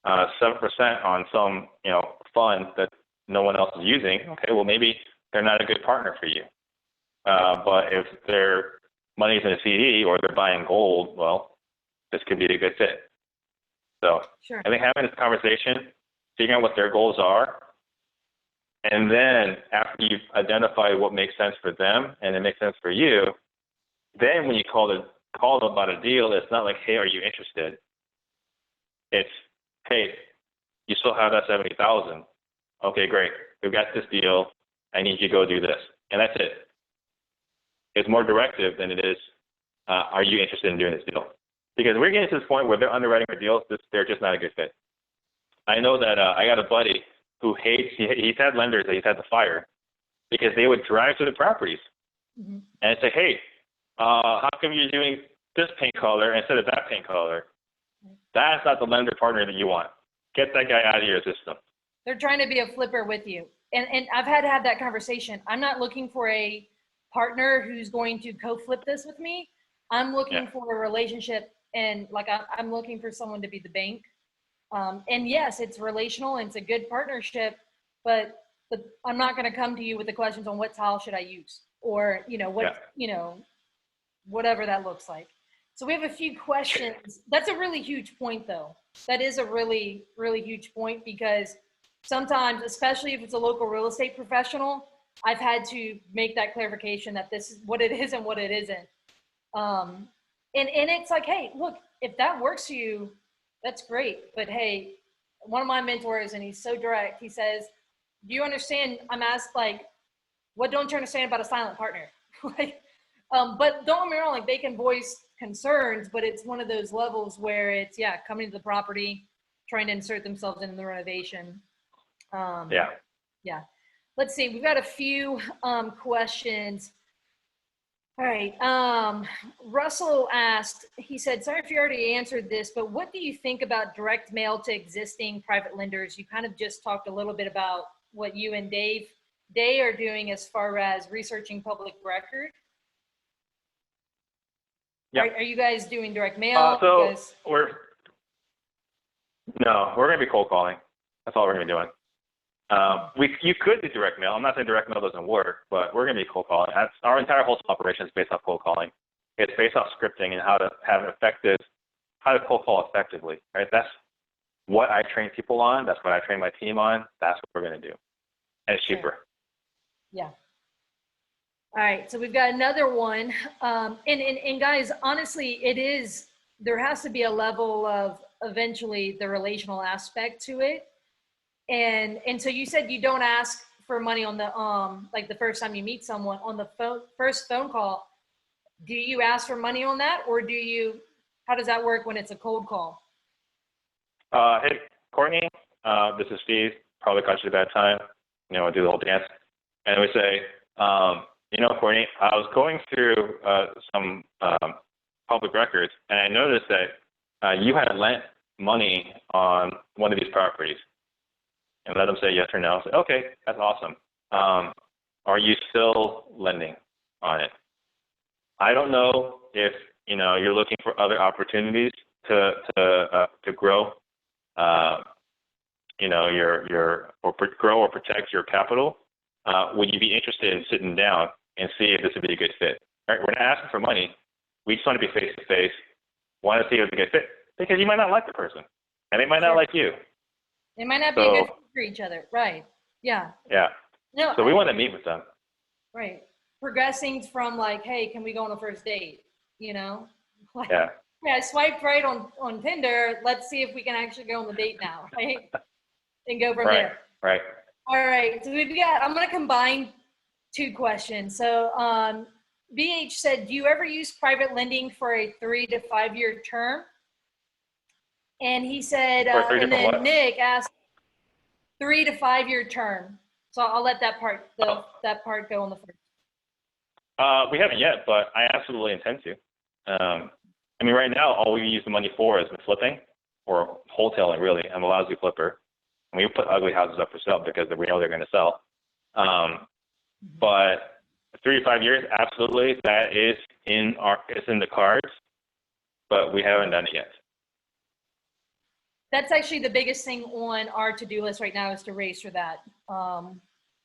7% on some, you know, fund that no one else is using, okay, well maybe they're not a good partner for you. But if their money's in a CD or they're buying gold, well, this could be a good fit. So I think having this conversation, figuring out what their goals are, and then after you've identified what makes sense for them and it makes sense for you, then when you call them about a deal, it's not like, hey, are you interested? It's, hey, you still have that $70,000. Okay, great. We've got this deal. I need you to go do this. And that's it. It's more directive than it is, are you interested in doing this deal? Because we're getting to this point where they're underwriting our deals, they're just not a good fit. I know that I got a buddy who hates, he's had lenders that he's had to fire because they would drive to the properties and say, hey, how come you're doing this paint color instead of that paint color? That's not the lender partner that you want. Get that guy out of your system. They're trying to be a flipper with you. And I've had to have that conversation. I'm not looking for a partner who's going to co-flip this with me. I'm looking for a relationship, and like I'm looking for someone to be the bank. And yes, it's relational and it's a good partnership, but I'm not going to come to you with the questions on what tile should I use, or, you know, what, you know, whatever that looks like. So we have a few questions. That's a really huge point, though. That is a really, really huge point, because sometimes, especially if it's a local real estate professional, I've had to make that clarification that this is what it is and what it isn't. And it's like, hey, look, if that works for you, that's great. But hey, one of my mentors, and he's so direct, he says, do you understand? I'm asked, like, what don't you understand about a silent partner? Like, but don't get me wrong, like, they can voice concerns, but it's one of those levels where it's, yeah, coming to the property, trying to insert themselves into the renovation. Yeah. Yeah. Let's see, we've got a few questions. All right. Russell asked, he said, sorry if you already answered this, but what do you think about direct mail to existing private lenders? You kind of just talked a little bit about what you and Dave are doing as far as researching public record. Yep. Are you guys doing direct mail? We're going to be cold calling. That's all we're going to be doing. You could do direct mail. I'm not saying direct mail doesn't work, but we're going to be cold calling. Our entire wholesale operation is based off cold calling. It's based off scripting and how to cold call effectively, right? That's what I train people on. That's what I train my team on. That's what we're going to do. And it's cheaper. Yeah. All right. So we've got another one. And guys, honestly, there has to be a level of eventually the relational aspect to it. And so you said you don't ask for money on the like the first time you meet someone on the first phone call. Do you ask for money on that, or how does that work when it's a cold call? Hey, Courtney, this is Steve. Probably caught you at a bad time. I do the whole dance. And we say, Courtney, I was going through some public records, and I noticed that you had lent money on one of these properties. And let them say yes or no. Say, okay, that's awesome. Are you still lending on it? I don't know if you're looking for other opportunities to grow, grow or protect your capital. Would you be interested in sitting down and see if this would be a good fit? Right? We're not asking for money. We just want to be face to face. Want to see if it's a good fit, because you might not like the person, and they might not like you. They might not be a good fit for each other. Right. Yeah. Yeah. No. So we want to meet with them. Right. Progressing from like, hey, can we go on a first date? Like, yeah, I swiped right on Tinder. Let's see if we can actually go on the date now. Right. And go from there. Right. All right. So I'm going to combine two questions. So BH said, do you ever use private lending for a 3 to 5 year term? And he said, and then Nick asked 3 to 5 year term. So I'll let that part go on the first. We haven't yet, but I absolutely intend to. Right now, all we use the money for is flipping or wholesaling, really. I'm a lousy flipper. And we put ugly houses up for sale because we know they're going to sell. But 3 to 5 years, absolutely, that is it's in the cards, but we haven't done it yet. That's actually the biggest thing on our to-do list right now, is to raise for that.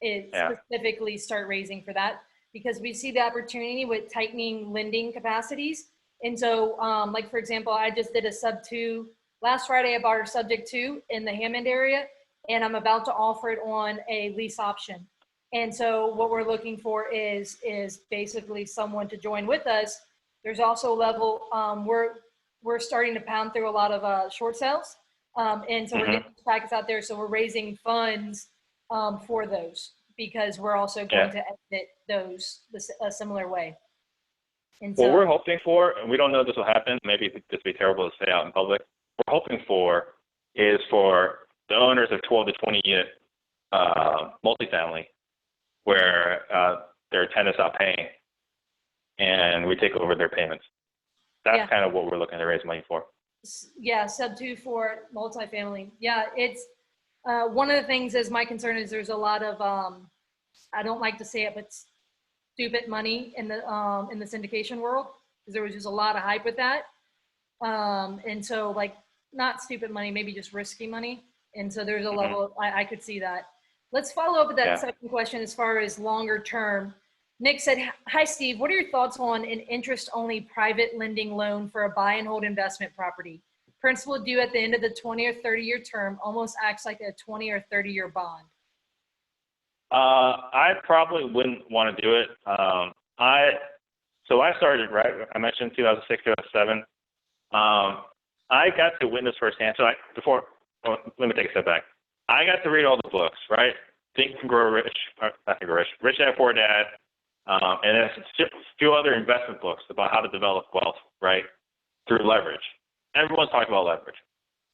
Specifically start raising for that, because we see the opportunity with tightening lending capacities. And so, like, for example, I just did a sub 2. Last Friday, I bought a subject 2 in the Hammond area, and I'm about to offer it on a lease option. And so what we're looking for is basically someone to join with us. There's also a level, we're starting to pound through a lot of short sales. And so we're getting packets out there. So we're raising funds for those, because we're also going to exit those a similar way. And so, what we're hoping for, and we don't know if this will happen, maybe this would be terrible to say out in public, what we're hoping for is for the owners of 12 to 20 unit multifamily, where their tenants out paying, and we take over their payments. That's kind of what we're looking to raise money for. Yeah, sub 2 for multifamily. Yeah, it's one of the things is my concern is there's a lot of I don't like to say it, but stupid money in the syndication world, because there was just a lot of hype with that. And so, like, not stupid money, maybe just risky money. And so there's a level I could see that. Let's follow up with that second question as far as longer term. Nick said, hi, Steve. What are your thoughts on an interest-only private lending loan for a buy and hold investment property? Principal due at the end of the 20 or 30-year term almost acts like a 20 or 30-year bond. I probably wouldn't want to do it. So I started, right, I mentioned 2006, 2007. I got to witness firsthand. So let me take a step back. I got to read all the books, right? Think and Grow Rich, not Think and Grow Rich, Rich Dad Poor Dad, and then a few other investment books about how to develop wealth, right, through leverage. Everyone's talking about leverage.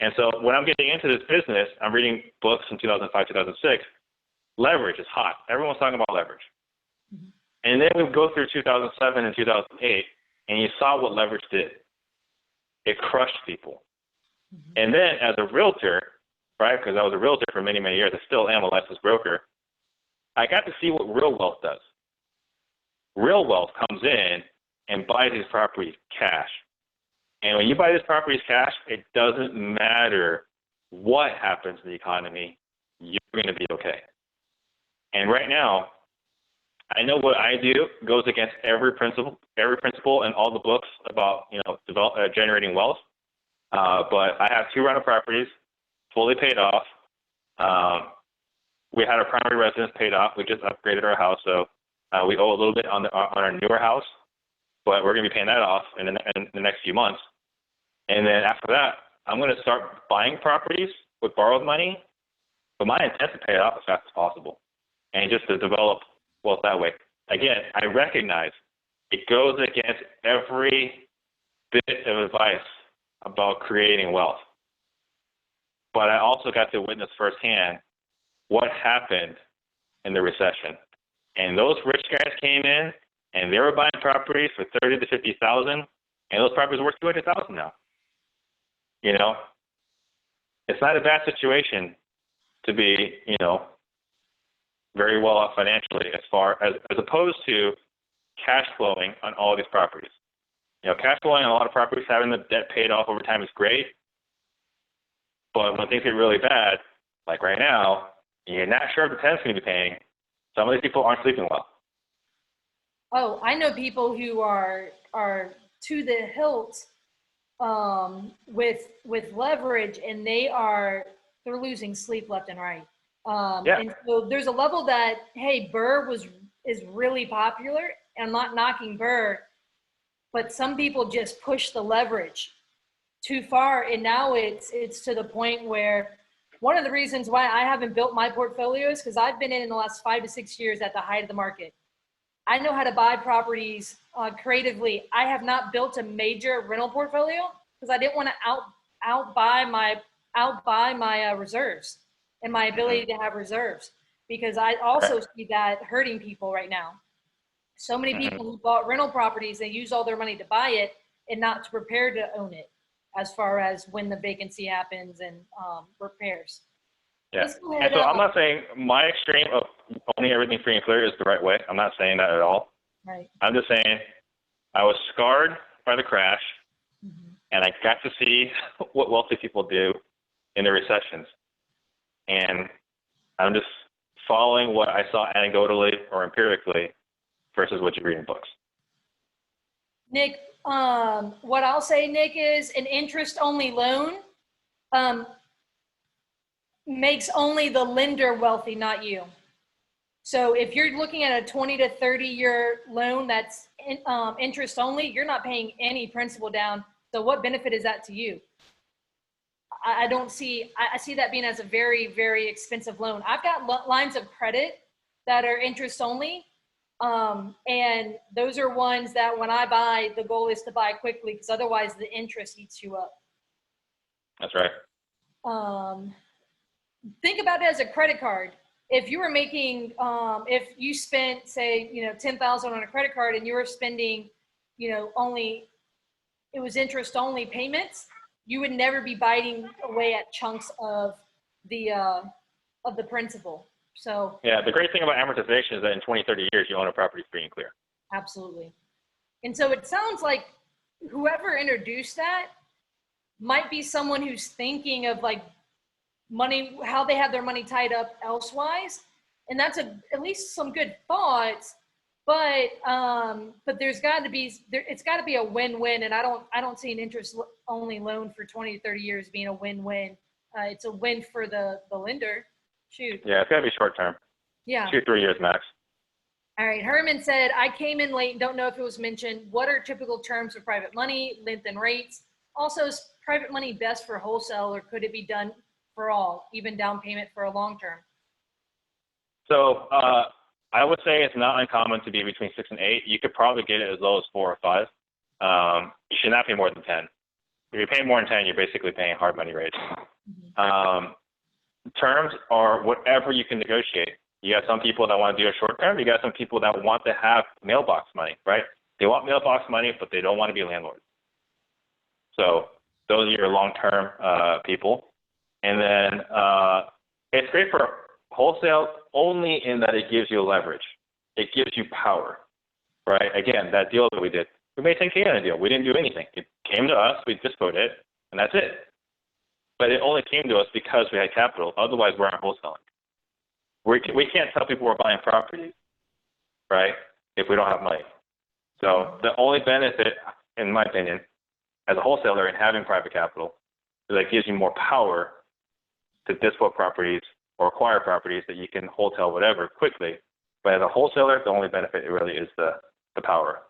And so when I'm getting into this business, I'm reading books in 2005, 2006. Leverage is hot. Everyone's talking about leverage. Mm-hmm. And then we go through 2007 and 2008, and you saw what leverage did. It crushed people. Mm-hmm. And then as a realtor, right, because I was a realtor for many, many years, I still am a licensed broker, I got to see what real wealth does. Real wealth comes in and buys these properties cash. And when you buy these properties cash, it doesn't matter what happens in the economy, you're going to be okay. And right now, I know what I do goes against every principle in all the books about generating wealth. But I have 2 rental properties, fully paid off. We had our primary residence paid off. We just upgraded our house, so we owe a little bit on our newer house, but we're going to be paying that off in the next few months. And then after that, I'm going to start buying properties with borrowed money, but my intent is to pay it off as fast as possible and just to develop wealth that way. Again, I recognize it goes against every bit of advice about creating wealth. But I also got to witness firsthand what happened in the recession. And those rich guys came in and they were buying properties for $30,000 to $50,000, and those properties are worth $200,000 now. You know, it's not a bad situation to be, very well off financially as opposed to cash flowing on all these properties. Cash flowing on a lot of properties, having the debt paid off over time is great. But when things get really bad, like right now, you're not sure if the tenant's going to be paying. Some of these people aren't sleeping well. Oh, I know people who are to the hilt with leverage, and they're losing sleep left and right. And so there's a level that, hey, Burr is really popular. And I'm not knocking Burr, but some people just push the leverage too far, and now it's to the point where one of the reasons why I haven't built my portfolio is because I've been in the last 5 to 6 years at the height of the market. I know how to buy properties creatively. I have not built a major rental portfolio because I didn't want to outbuy my reserves and my ability to have reserves, because I also see that hurting people right now. So many people who bought rental properties, they use all their money to buy it and not to prepare to own it, as far as when the vacancy happens and repairs. Yeah, and so I'm not saying my extreme of owning everything free and clear is the right way. I'm not saying that at all. Right. I'm just saying I was scarred by the crash, and I got to see what wealthy people do in the recessions. And I'm just following what I saw anecdotally or empirically versus what you read in books. Nick, what I'll say, Nick, is an interest-only loan makes only the lender wealthy, not you. So if you're looking at a 20 to 30-year loan that's interest-only, you're not paying any principal down. So what benefit is that to you? I see that being as a very, very expensive loan. I've got lines of credit that are interest-only. And those are ones that when I buy, the goal is to buy quickly, because otherwise the interest eats you up. That's right. Think about it as a credit card. If you were making, if you spent, say, $10,000 on a credit card and you were spending, it was interest only payments, you would never be biting away at chunks of the principal. So yeah, the great thing about amortization is that in 20, 30 years, you own a property free and clear. Absolutely. And so it sounds like whoever introduced that might be someone who's thinking of like money, how they have their money tied up elsewise. And that's at least some good thoughts, But there's got to be it's got to be a win-win, and I don't see an interest-only loan for 20 to 30 years being a win-win. It's a win for the lender. Shoot. Yeah, it's got to be short term. Yeah. 2 to 3 years max. All right. Herman said, I came in late and don't know if it was mentioned. What are typical terms for private money, length and rates? Also, is private money best for wholesale, or could it be done for all, even down payment for a long term? So I would say it's not uncommon to be between 6 and 8. You could probably get it as low as 4 or 5. You should not pay more than 10. If you're paying more than 10, you're basically paying hard money rates. Terms are whatever you can negotiate. You got some people that want to do a short term. You got some people that want to have mailbox money, right? They want mailbox money, but they don't want to be landlords. So those are your long-term people. And then it's great for wholesale only in that it gives you leverage. It gives you power, right? Again, that deal that we did, we made $10K on a deal. We didn't do anything. It came to us, we disposed it, and that's it. But it only came to us because we had capital. Otherwise, we're not wholesaling. We can't tell people we're buying property, right, if we don't have money. So the only benefit, in my opinion, as a wholesaler in having private capital is that it gives you more power to dispose properties or acquire properties that you can wholesale whatever quickly. But as a wholesaler, the only benefit really is the power.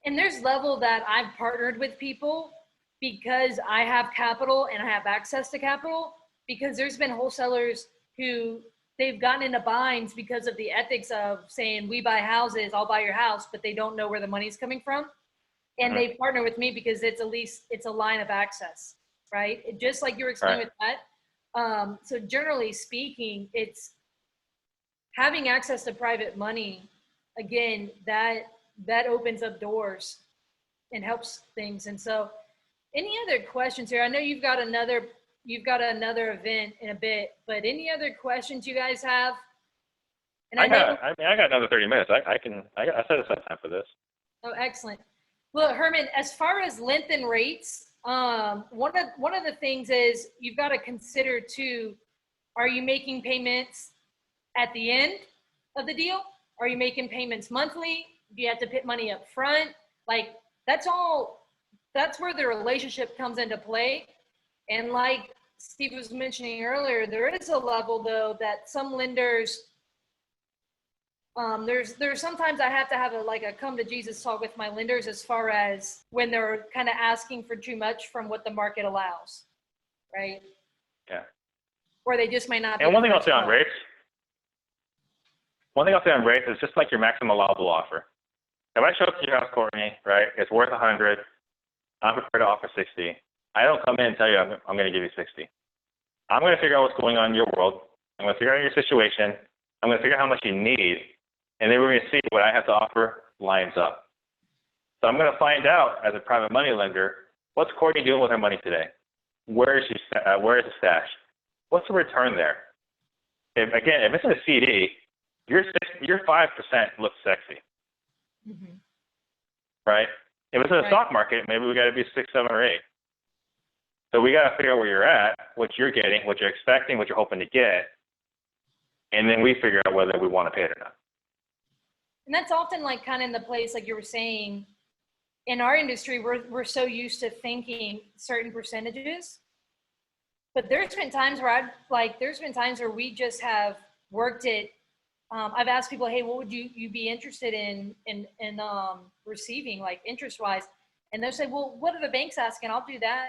And there's level that I've partnered with people because I have capital and I have access to capital, because there's been wholesalers who they've gotten into binds because of the ethics of saying, we buy houses, I'll buy your house, but they don't know where the money's coming from. And they partner with me because it's a line of access, right? Just like you were explaining with that. So generally speaking, it's having access to private money. Again, that opens up doors and helps things. And so any other questions here? I know you've got another event in a bit, but any other questions you guys have? And I got another 30 minutes. I set aside time for this. Oh, excellent. Well, Herman, as far as length and rates, one of the things is you've got to consider too, are you making payments at the end of the deal? Are you making payments monthly? Do you have to put money up front? Like that's where the relationship comes into play. And like Steve was mentioning earlier, there is a level though that some lenders, there's sometimes I have to have a come to Jesus talk with my lenders as far as when they're kind of asking for too much from what the market allows, right? Yeah. Or they just may not. And one thing I'll say on rates is just like your maximum allowable offer. If I show up to your house, Courtney, right, it's worth 100, I'm prepared to offer 60. I don't come in and tell you I'm going to give you 60. I'm going to figure out what's going on in your world. I'm going to figure out your situation. I'm going to figure out how much you need. And then we're going to see what I have to offer lines up. So I'm going to find out as a private money lender, what's Courtney doing with her money today? Where is the stash? What's the return there? If it's in a CD, your 5% looks sexy, right? If it's in the stock market, maybe we got to be 6, 7, or 8. So we got to figure out where you're at, what you're getting, what you're expecting, what you're hoping to get, and then we figure out whether we want to pay it or not. And that's often like kind of in the place, like you were saying, in our industry, we're so used to thinking certain percentages. But there's been times where we just have worked it. I've asked people, hey, what would you be interested in receiving, like interest wise? And they'll say, well, what are the banks asking? I'll do that.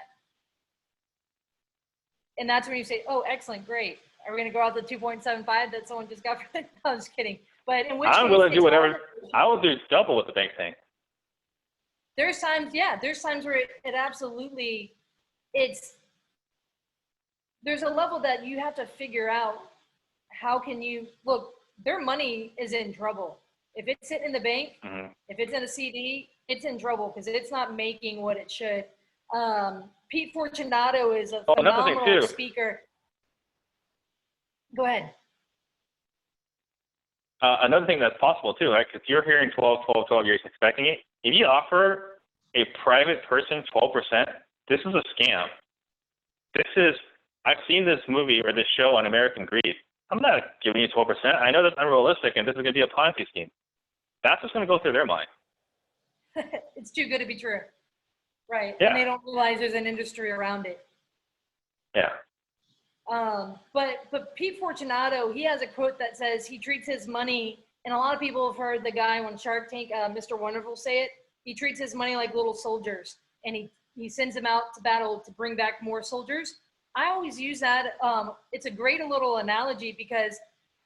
And that's when you say, oh, excellent, great. Are we going to go out to 2.75 that someone just got? I was kidding. But in which I'm willing to do whatever. I will do double what the bank thing. There's times where it absolutely, there's a level that you have to figure out how can you, look, their money is in trouble. If it's sitting in the bank, if it's in a CD, it's in trouble because it's not making what it should. Pete Fortunato is a phenomenal speaker. Go ahead. Another thing that's possible too, right? Because you're hearing 12, you're expecting it. If you offer a private person 12%, this is a scam. I've seen this movie or this show on American Greed. I'm not giving you 12%. I know that's unrealistic and this is going to be a Ponzi scheme. That's what's going to go through their mind. It's too good to be true. Right. Yeah. And they don't realize there's an industry around it. Yeah. But Pete Fortunato, he has a quote that says he treats his money, and a lot of people have heard the guy on Shark Tank, Mr. Wonderful, say it. He treats his money like little soldiers, and he sends them out to battle to bring back more soldiers. I always use that. It's a great little analogy because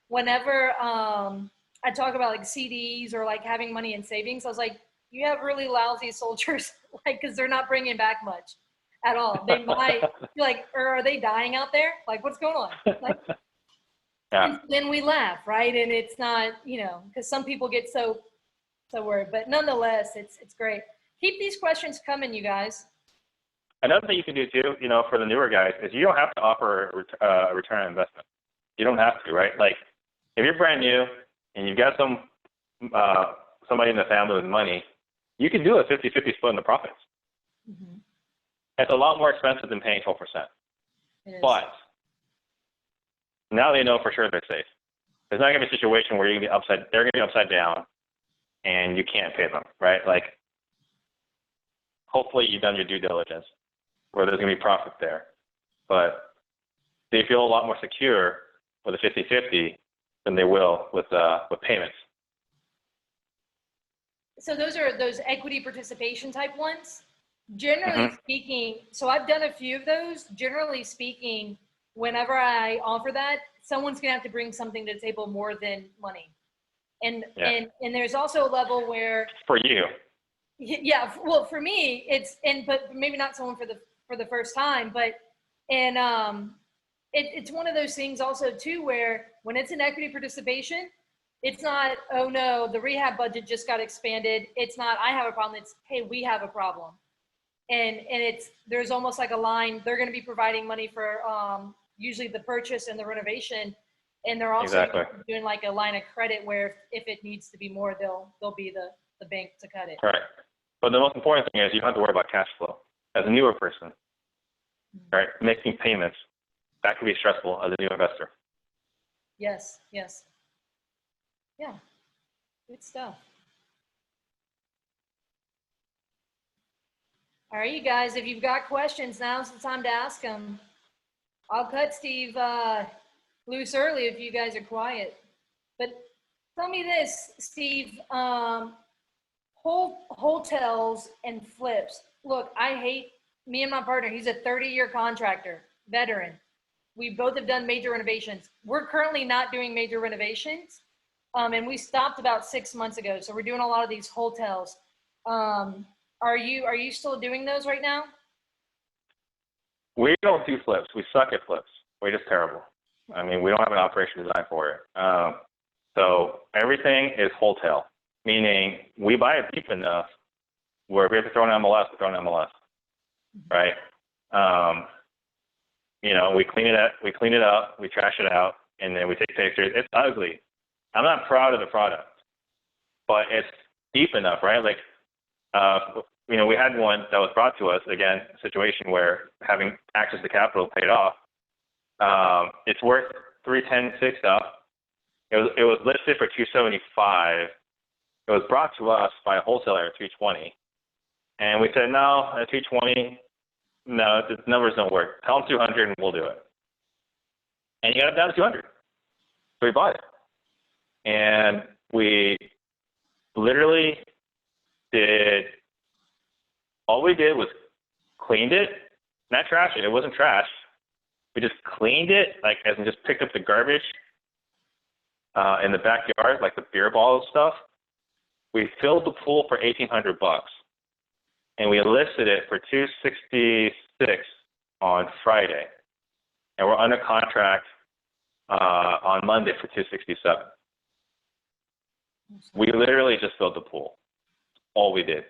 whenever I talk about like CDs or like having money in savings, I was like, you have really lousy soldiers, like, because they're not bringing back much at all. They might be like, or are they dying out there? Like, what's going on? Like, Yeah. then we laugh, right? And it's not, because some people get so worried, but nonetheless, it's great. Keep these questions coming, you guys. Another thing you can do too, for the newer guys is you don't have to offer a return on investment. You don't have to, right? Like if you're brand new and you've got somebody in the family with money, you can do a 50-50 split in the profits. Mm-hmm. It's a lot more expensive than paying 12%. But now they know for sure they're safe. There's not going to be a situation where they're going to be upside down and you can't pay them, right? Like, hopefully you've done your due diligence where there's going to be profit there. But they feel a lot more secure with a 50-50 than they will with payments. So those are those equity participation type ones. Generally speaking, so I've done a few of those. Generally speaking, whenever I offer that, someone's gonna have to bring something to the table more than money. And there's also a level where for you. Yeah, well, for me, but maybe not someone for the first time, but it's one of those things also too where when it's an equity participation, it's not, oh no, the rehab budget just got expanded. It's not, I have a problem. It's, hey, we have a problem. And there's almost like a line. They're going to be providing money for usually the purchase and the renovation, and they're also doing like a line of credit where if it needs to be more, they'll be the bank to cut it. Right. But the most important thing is you don't have to worry about cash flow. As a newer person, right, making payments, that can be stressful as a new investor. Yes. Yeah. Good stuff. All right, you guys, if you've got questions, now's the time to ask them. I'll cut Steve loose early if you guys are quiet. But tell me this, Steve, hotels and flips. Look, me and my partner, he's a 30-year contractor, veteran. We both have done major renovations. We're currently not doing major renovations, and we stopped about 6 months ago. So we're doing a lot of these hotels. Are you still doing those right now? We don't do flips. We suck at flips. We're just terrible. I mean, we don't have an operation design for it. So everything is wholesale, meaning we buy it deep enough where if we have to throw an MLS, we throw an MLS, right? We clean it up, we trash it out, and then we take pictures. It's ugly. I'm not proud of the product, but it's deep enough, right? Like, we had one that was brought to us, again, a situation where having access to capital paid off. It's worth $310,600 up. It was listed for $275. It was brought to us by a wholesaler at $320, and we said no, at $320, no, the numbers don't work. Tell them $200 and we'll do it. And he got it down to $200, so we bought it, and we literally all we did was cleaned it, not trash it. It wasn't trash. We just cleaned it, like as in just picked up the garbage in the backyard, like the beer bottle stuff. We filled the pool for $1,800, and we listed it for $266 on Friday, and we're under contract on Monday for $267. We literally just filled the pool. All we did.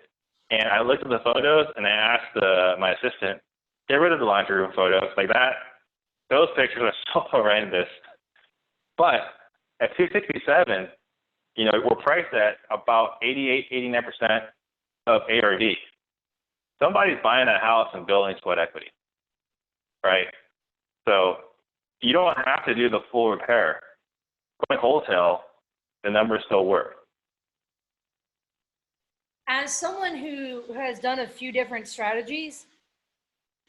And I looked at the photos and I asked my assistant, get rid of the laundry room photos like that. Those pictures are so horrendous. But at $267, we're priced at about 88-89% of ARD. Somebody's buying a house and building sweat equity, right? So you don't have to do the full repair. Going wholesale, the numbers still work. As someone who has done a few different strategies,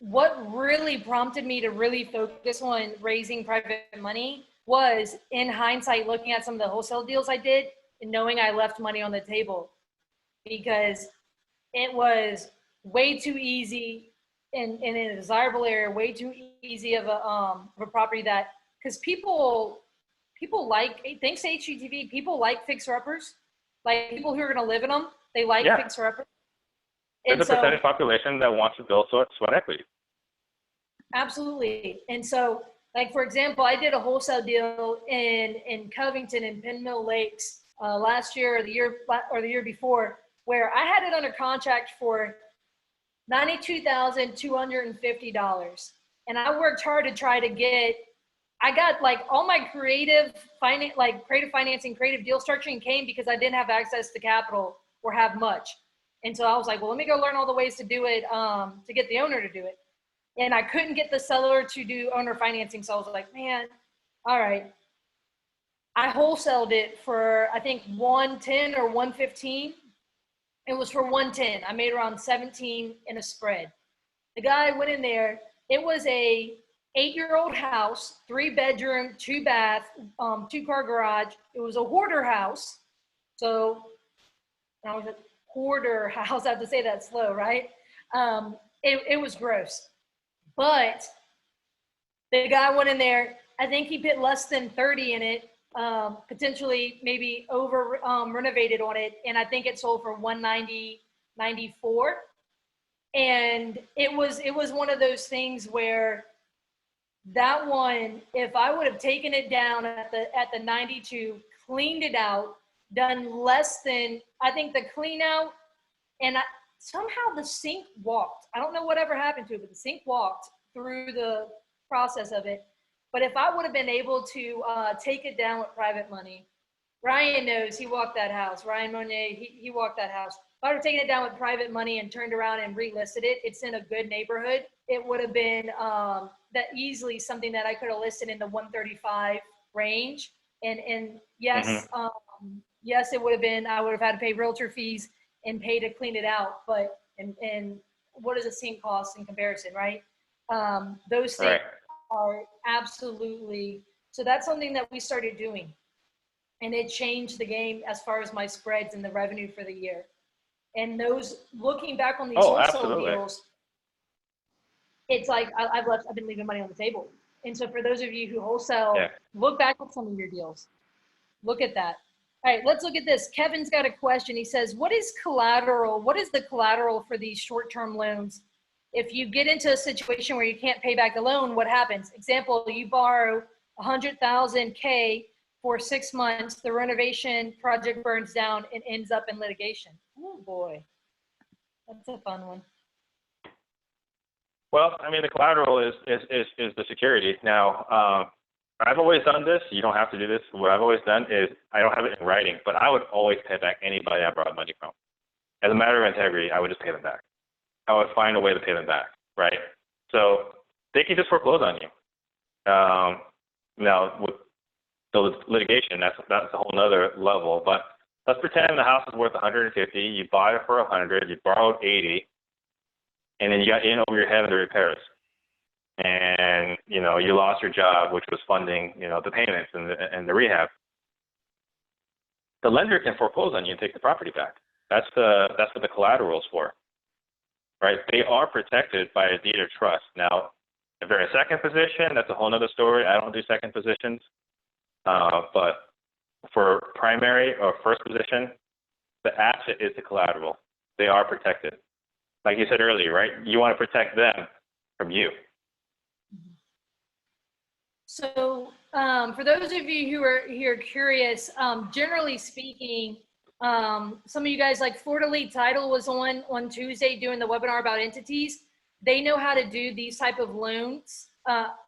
what really prompted me to really focus on raising private money was, in hindsight, looking at some of the wholesale deals I did and knowing I left money on the table, because it was way too easy in a desirable area, way too easy of a property that, because people like, thanks to HGTV, people like fixer-uppers, like people who are going to live in them, they like fixer-uppers. There's a percentage population that wants to build sweat equity. Absolutely. And so, like, for example, I did a wholesale deal in Covington and Penn Mill Lakes last year or the year before, where I had it under contract for $92,250. And I worked hard to try to get, I got like all my creative financing, creative deal structuring came because I didn't have access to capital or have much. And so I was like, well, let me go learn all the ways to do it, to get the owner to do it. And I couldn't get the seller to do owner financing. So I was like, man, all right. I wholesaled it for, I think, 110 or 115. It was for 110. I made around 17 in a spread. The guy went in there. It was a 8-year-old house, 3-bedroom, 2-bath, 2-car garage. It was a hoarder house. So I was a hoarder house. I have to say that slow, right? It was gross. But the guy went in there, I think he put less than 30 in it, potentially maybe over renovated on it. And I think it sold for 190.94. And it was one of those things where that one, if I would have taken it down at the 92, cleaned it out, done less than, I think the clean out, and somehow the sink walked. I don't know whatever happened to it, but the sink walked through the process of it. But if I would have been able to take it down with private money, Ryan knows, he walked that house. Ryan Monnier, he walked that house. If I would have taken it down with private money and turned around and relisted it, it's in a good neighborhood. It would have been that easily something that I could have listed in the 135 range. And yes, yes, it would have been, I would have had to pay realtor fees and pay to clean it out. But, and what does a sink cost in comparison, right? Those things are absolutely, so that's something that we started doing. And it changed the game as far as my spreads and the revenue for the year. And those, looking back on these wholesale deals, it's like I've been leaving money on the table. And so for those of you who wholesale, look back at some of your deals. Look at that. All right, let's look at this. Kevin's got a question. He says, what is collateral? What is the collateral for these short-term loans? If you get into a situation where you can't pay back the loan, what happens? Example, you borrow $100,000 for 6 months, the renovation project burns down and ends up in litigation. Oh boy, that's a fun one. Well, I mean, the collateral is the security. Now, I've always done this. You don't have to do this. What I've always done is, I don't have it in writing, but I would always pay back anybody I borrowed money from. As a matter of integrity, I would just pay them back. I would find a way to pay them back, right? So they can just foreclose on you. Now, with the litigation, that's a whole nother level. But let's pretend the house is worth 150. You bought it for 100. You borrowed 80, and then you got in over your head on the repairs, and you lost your job, which was funding the payments and the rehab. The lender can foreclose on you and take the property back. That's what the collateral is for, right? They are protected by a deed of trust. Now, if they're a second position, that's a whole other story. I don't do second positions. But for primary or first position, the asset is the collateral. They are protected. Like you said earlier, right? You want to protect them from you. So for those of you who are curious, generally speaking, some of you guys, like Florida Lead Title was on Tuesday doing the webinar about entities. They know how to do these type of loans,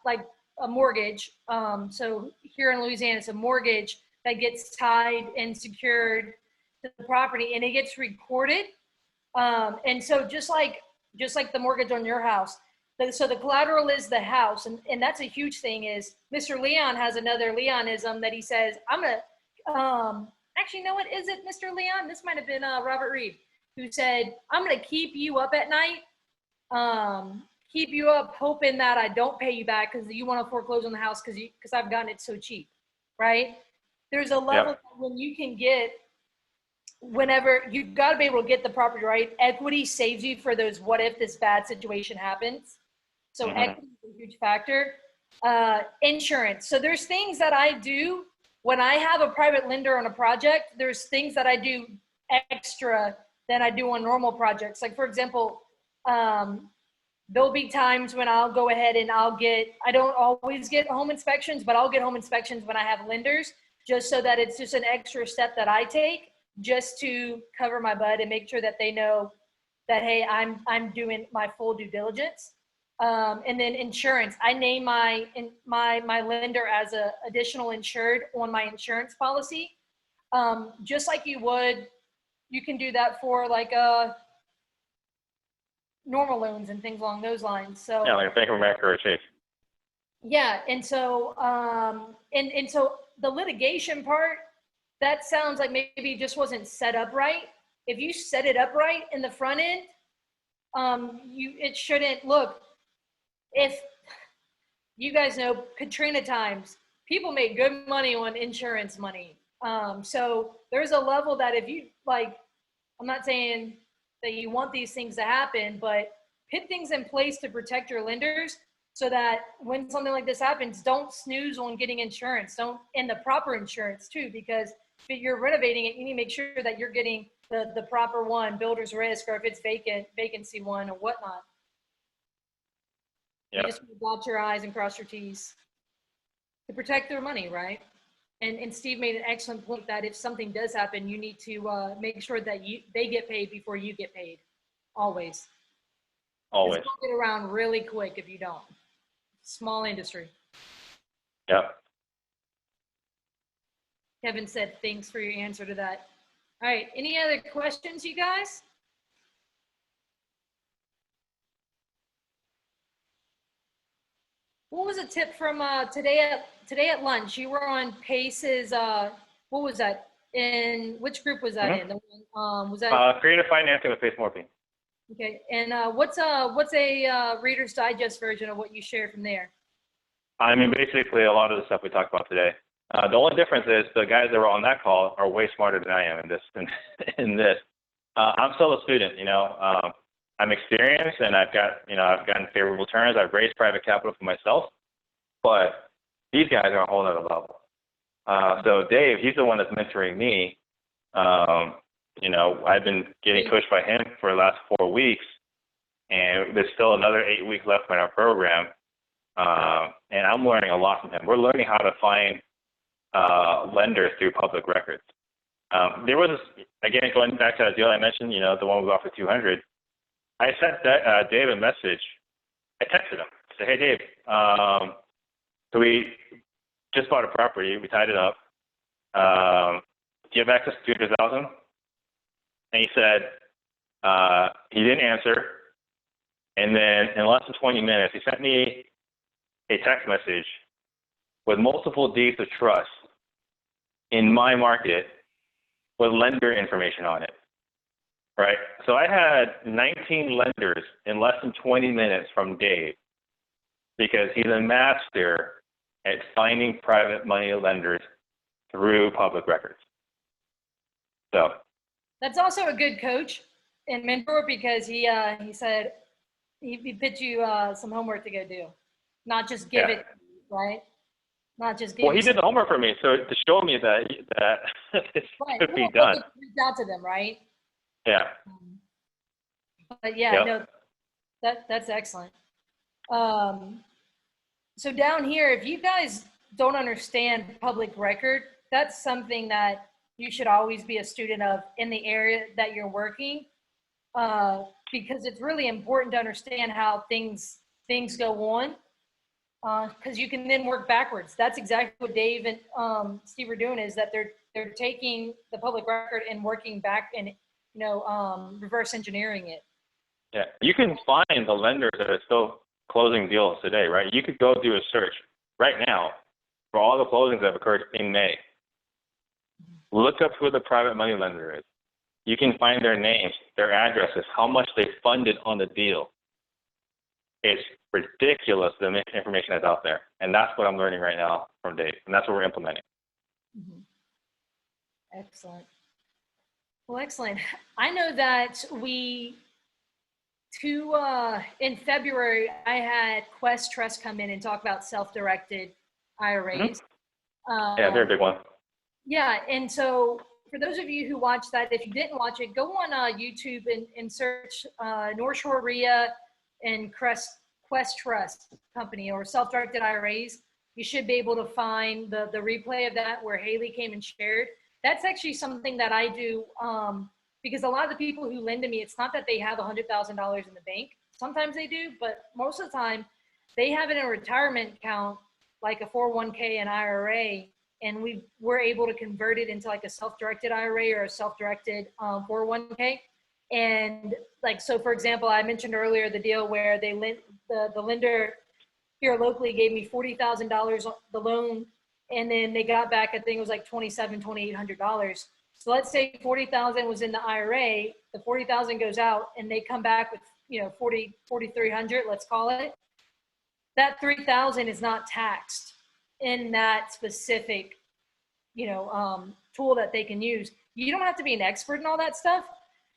like a mortgage. So here in Louisiana, it's a mortgage that gets tied and secured to the property, and it gets recorded. And so just like the mortgage on your house, So the collateral is the house, and that's a huge thing. Is Mr. Leon has another Leonism that he says, I'm gonna actually, you know what, is it Mr. Leon? This might have been Robert Reed, who said, I'm gonna keep you up at night, keep you up hoping that I don't pay you back because you want to foreclose on the house because I've gotten it so cheap, right? There's a level when you can get, whenever you've got to be able to get the property right. Equity saves you for those what if this bad situation happens. So equity is a huge factor. Insurance. So there's things that I do when I have a private lender on a project. There's things that I do extra than I do on normal projects. Like, for example, there'll be times when I'll go ahead and I don't always get home inspections, but I'll get home inspections when I have lenders, just so that it's just an extra step that I take just to cover my butt and make sure that they know that, hey, I'm doing my full due diligence. And then insurance, I name my lender as a additional insured on my insurance policy. Just like you can do that for like normal loans and things along those lines. So yeah, like a Bank of America or a Chase. Yeah, and so and so the litigation part, that sounds like maybe it just wasn't set up right. If you set it up right in the front end, it shouldn't look. If you guys know Katrina times, people make good money on insurance money. So there's a level that if you like, I'm not saying that you want these things to happen, but put things in place to protect your lenders so that when something like this happens, don't snooze on getting insurance. And the proper insurance too, because if you're renovating it, you need to make sure that you're getting the proper one, builder's risk, or if it's vacancy one or whatnot. You just dot your I's and cross your T's to protect their money, right? And Steve made an excellent point that if something does happen, you need to make sure that they get paid before you get paid. Always. Always. It's gonna get around really quick if you don't. Small industry. Yep. Kevin said, thanks for your answer to that. All right, any other questions, you guys? What was a tip from today at lunch? You were on Pace's, what was that? In which group was that in? Was that creative financing with Pace Morphine? Okay, and what's a Reader's Digest version of what you shared from there? I mean, basically a lot of the stuff we talked about today. The only difference is the guys that were on that call are way smarter than I am in this. I'm still a student, I'm experienced and I've gotten favorable terms. I've raised private capital for myself, but these guys are a whole other level. So Dave, he's the one that's mentoring me. I've been getting coached by him for the last 4 weeks, and there's still another 8 weeks left in our program. And I'm learning a lot from him. We're learning how to find lenders through public records. There was, again, going back to that deal I mentioned, the one we offered 200. I sent Dave a message. I texted him. I said, hey, Dave, so we just bought a property. We tied it up. Do you have access to 200,000? And he said he didn't answer. And then in less than 20 minutes, he sent me a text message with multiple deeds of trust in my market with lender information on it, right? So I had 19 lenders in less than 20 minutes from Dave because he's a master at finding private money lenders through public records. So that's also a good coach and mentor because he said he put you some homework to go do, not just give it, right? Not just give. Well, he did the homework for me, so to show me that it could be done. Reach out to them, right? Yeah. But yeah, no, that's excellent. So down here, if you guys don't understand public record, that's something that you should always be a student of in the area that you're working, because it's really important to understand how things go on, because you can then work backwards. That's exactly what Dave and Steve are doing, is that they're taking the public record and working back and reverse engineering it. Yeah, you can find the lenders that are still closing deals today, right? You could go do a search right now for all the closings that have occurred in May. Look up who the private money lender is. You can find their names, their addresses, how much they funded on the deal. It's ridiculous, the information that's out there. And that's what I'm learning right now from Dave. And that's what we're implementing. Mm-hmm. Excellent. Well, excellent. I know that in February, I had Quest Trust come in and talk about self-directed IRAs. Mm-hmm. Yeah, they're a big one. Yeah, and so for those of you who watched that, if you didn't watch it, go on YouTube and search Northshore REIA and Quest Trust Company or self-directed IRAs. You should be able to find the replay of that where Haley came and shared. That's actually something that I do because a lot of the people who lend to me, it's not that they have $100,000 in the bank. Sometimes they do, but most of the time they have it in a retirement account like a 401k and IRA, and we're able to convert it into like a self-directed IRA or a self-directed 401k. And like, so for example, I mentioned earlier the deal where they lent, the lender here locally gave me $40,000 the loan, and then they got back, I think it was like $2,800. So let's say 40,000 was in the IRA, the 40,000 goes out and they come back with, 4,300, let's call it. That 3,000 is not taxed in that specific, tool that they can use. You don't have to be an expert in all that stuff.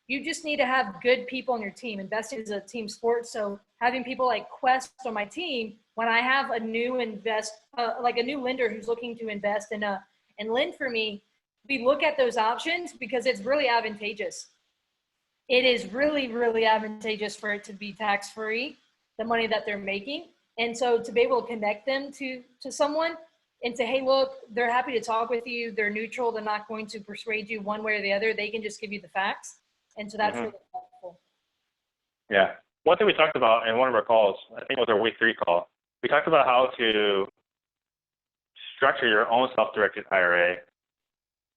You just need to have good people on your team. Investing is a team sport. So having people like Quest on my team, when I have a new like a new lender who's looking to invest and lend for me, we look at those options because it's really advantageous. It is really, really advantageous for it to be tax-free, the money that they're making. And so to be able to connect them to someone and say, hey, look, they're happy to talk with you. They're neutral. They're not going to persuade you one way or the other. They can just give you the facts. And so that's really helpful. Yeah. One thing we talked about in one of our calls, I think it was our week 3 call, we talked about how to structure your own self-directed IRA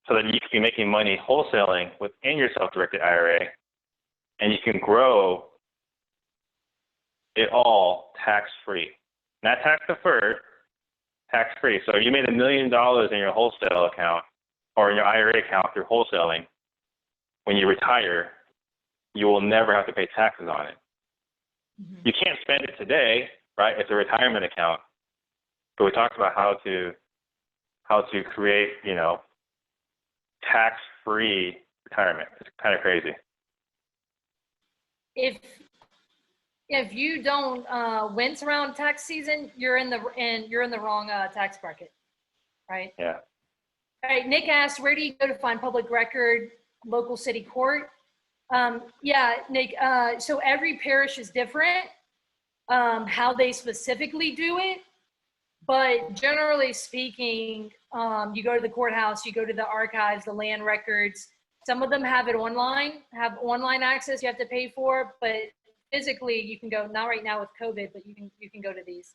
so that you can be making money wholesaling within your self-directed IRA, and you can grow it all tax-free. Not tax-deferred, tax-free. So you made $1 million in your wholesale account or in your IRA account through wholesaling. When you retire, you will never have to pay taxes on it. Mm-hmm. You can't spend it today, right? It's a retirement account. But we talked about how to create, tax-free retirement. It's kind of crazy. If you don't wince around tax season, you're in the wrong tax bracket, right? Yeah. All right. Nick asked, where do you go to find public record, local city court? Yeah, Nick. So every parish is different, how they specifically do it. But generally speaking, you go to the courthouse, you go to the archives, the land records. Some of them have online access you have to pay for, but physically you can go, not right now with COVID, but you can go to these.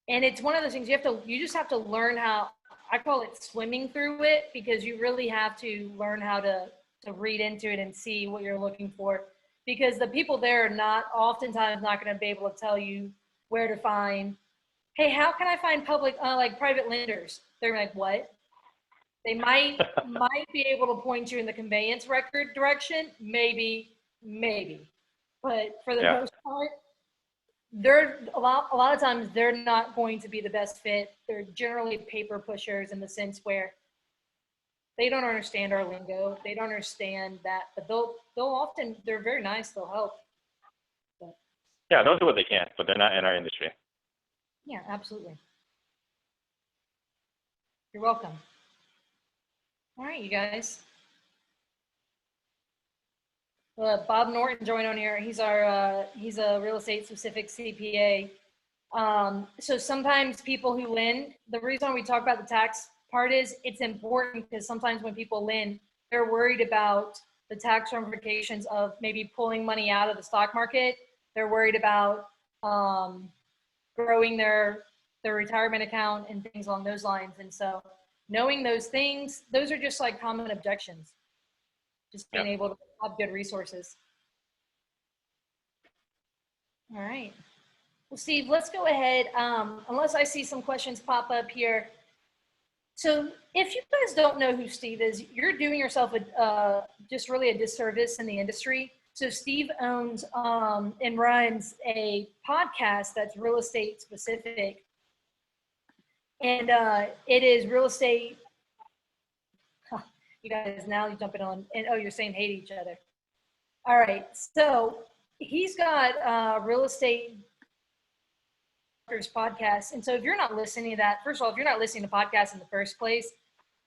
And it's one of those things you just have to learn how, I call it swimming through it, because you really have to learn how to read into it and see what you're looking for, because the people there are oftentimes not going to be able to tell you where to find, hey, how can I find public, like private lenders? They're like, what? They might be able to point you in the conveyance record direction, maybe, but for the most part, they're a lot of times they're not going to be the best fit. They're generally paper pushers in the sense where they don't understand our lingo. They don't understand that, but they're very nice. They'll help. But, yeah, they'll do what they can, but they're not in our industry. Yeah, absolutely. You're welcome. All right, you guys. Bob Norton joined on here. He's a real estate specific CPA. So sometimes people who lend, the reason we talk about the tax part is it's important because sometimes when people lend, they're worried about the tax ramifications of maybe pulling money out of the stock market. They're worried about growing their retirement account and things along those lines. And so knowing those things, those are just like common objections. Just being able to have good resources. All right. Well, Steve, let's go ahead. Unless I see some questions pop up here. So if you guys don't know who Steve is, you're doing yourself just really a disservice in the industry. So Steve owns and runs a podcast that's real estate specific. And it is real estate. You guys now you're jumping on, and oh, you're saying hate each other. All right. So he's got real estate podcast. And so if you're not listening to that, first of all, if you're not listening to podcasts in the first place,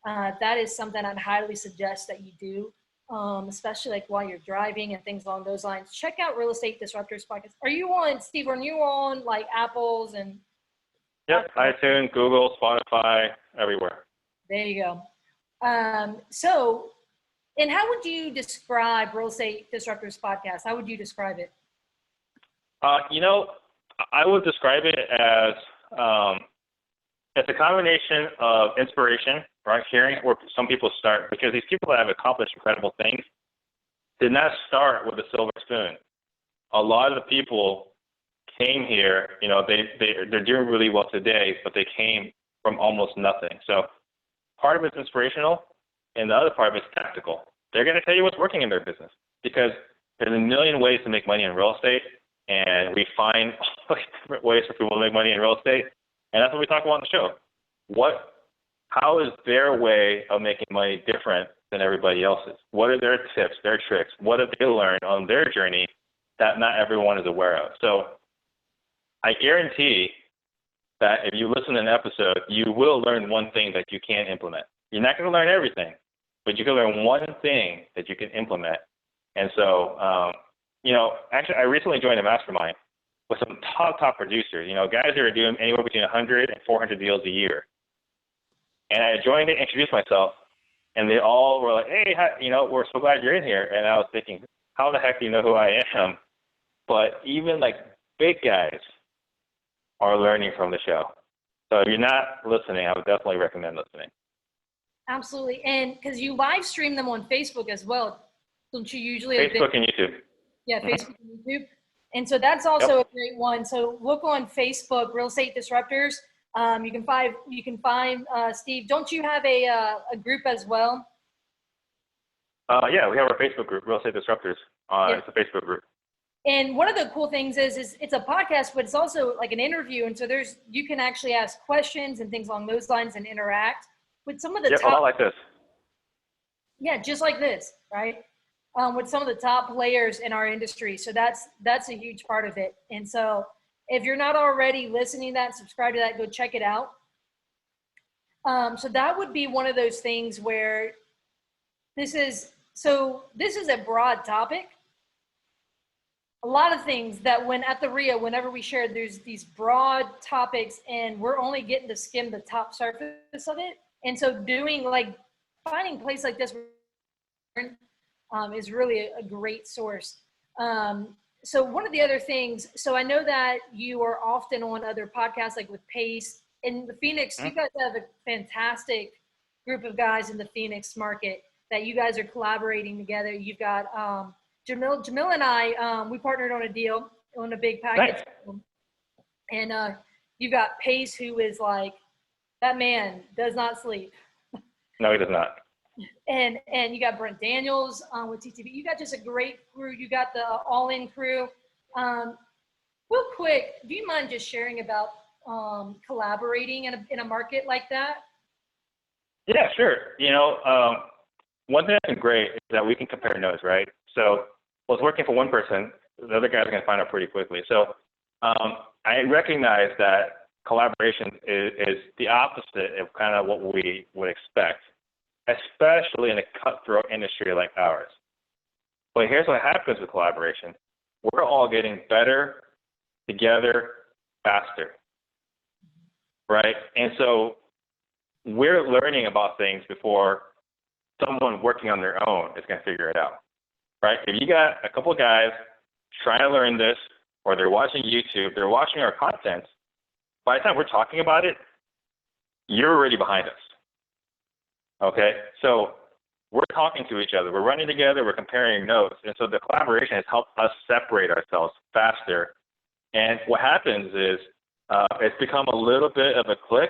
that is something I'd highly suggest that you do, especially like while you're driving and things along those lines. Check out Real Estate Disruptors podcast. Are you on, Steve, are you on like Apple's and? Yep, iTunes, Google, Spotify, everywhere. There you go. So, and how would you describe Real Estate Disruptors podcast? How would you describe it? I would describe it as it's a combination of inspiration, right? Hearing where some people start, because these people that have accomplished incredible things did not start with a silver spoon. A lot of the people came here, they're doing really well today, but they came from almost nothing. So part of it's inspirational, and the other part of it's tactical. They're going to tell you what's working in their business, because there's a million ways to make money in real estate. And we find different ways for people to make money in real estate. And that's what we talk about on the show. How is their way of making money different than everybody else's? What are their tips, their tricks? What have they learned on their journey that not everyone is aware of? So I guarantee that if you listen to an episode, you will learn one thing that you can implement. You're not going to learn everything, but you can learn one thing that you can implement. And so, actually, I recently joined a mastermind with some top producers, guys that are doing anywhere between 100 and 400 deals a year. And I joined it, introduced myself, and they all were like, hey, we're so glad you're in here. And I was thinking, how the heck do you know who I am? But even like big guys are learning from the show. So if you're not listening, I would definitely recommend listening. Absolutely. And because you live stream them on Facebook as well, don't you usually? Facebook and YouTube. Yeah, Facebook and YouTube. And so that's also a great one. So look on Facebook, Real Estate Disruptors. You can find Steve. Don't you have a group as well? Yeah, we have our Facebook group, Real Estate Disruptors. It's a Facebook group. And one of the cool things is it's a podcast, but it's also like an interview. And so you can actually ask questions and things along those lines and interact with some of the top. A lot like this. Yeah, just like this, right? With some of the top players in our industry. So that's a huge part of it. And so if you're not already listening to that, subscribe to that, go check it out. So that would be one of those things where this is a broad topic. A lot of things that when at the REIA, whenever we share, there's these broad topics and we're only getting to skim the top surface of it. And so finding a place like this is really a great source. So one of the other things, so I know that you are often on other podcasts like with Pace in the Phoenix. You guys have a fantastic group of guys in the Phoenix market that you guys are collaborating together. You've got Jamil and I, we partnered on a deal on a big package. Nice. And you've got Pace, who is like, that man does not sleep. No, he does not. And you got Brent Daniels with TTB. You got just a great crew. You got the all-in crew. Real quick, do you mind just sharing about collaborating in a market like that? Yeah, sure. One thing that's been great is that we can compare notes, right? So what's working for one person, the other guys are going to find out pretty quickly. So I recognize that collaboration is the opposite of kind of what we would expect, especially in a cutthroat industry like ours. But here's what happens with collaboration. We're all getting better together faster, right? And so we're learning about things before someone working on their own is going to figure it out, right? If you got a couple of guys trying to learn this, or they're watching YouTube, they're watching our content, by the time we're talking about it, you're already behind us. Okay, so we're talking to each other, we're running together, we're comparing notes, and so the collaboration has helped us separate ourselves faster And what happens is it's become a little bit of a clique,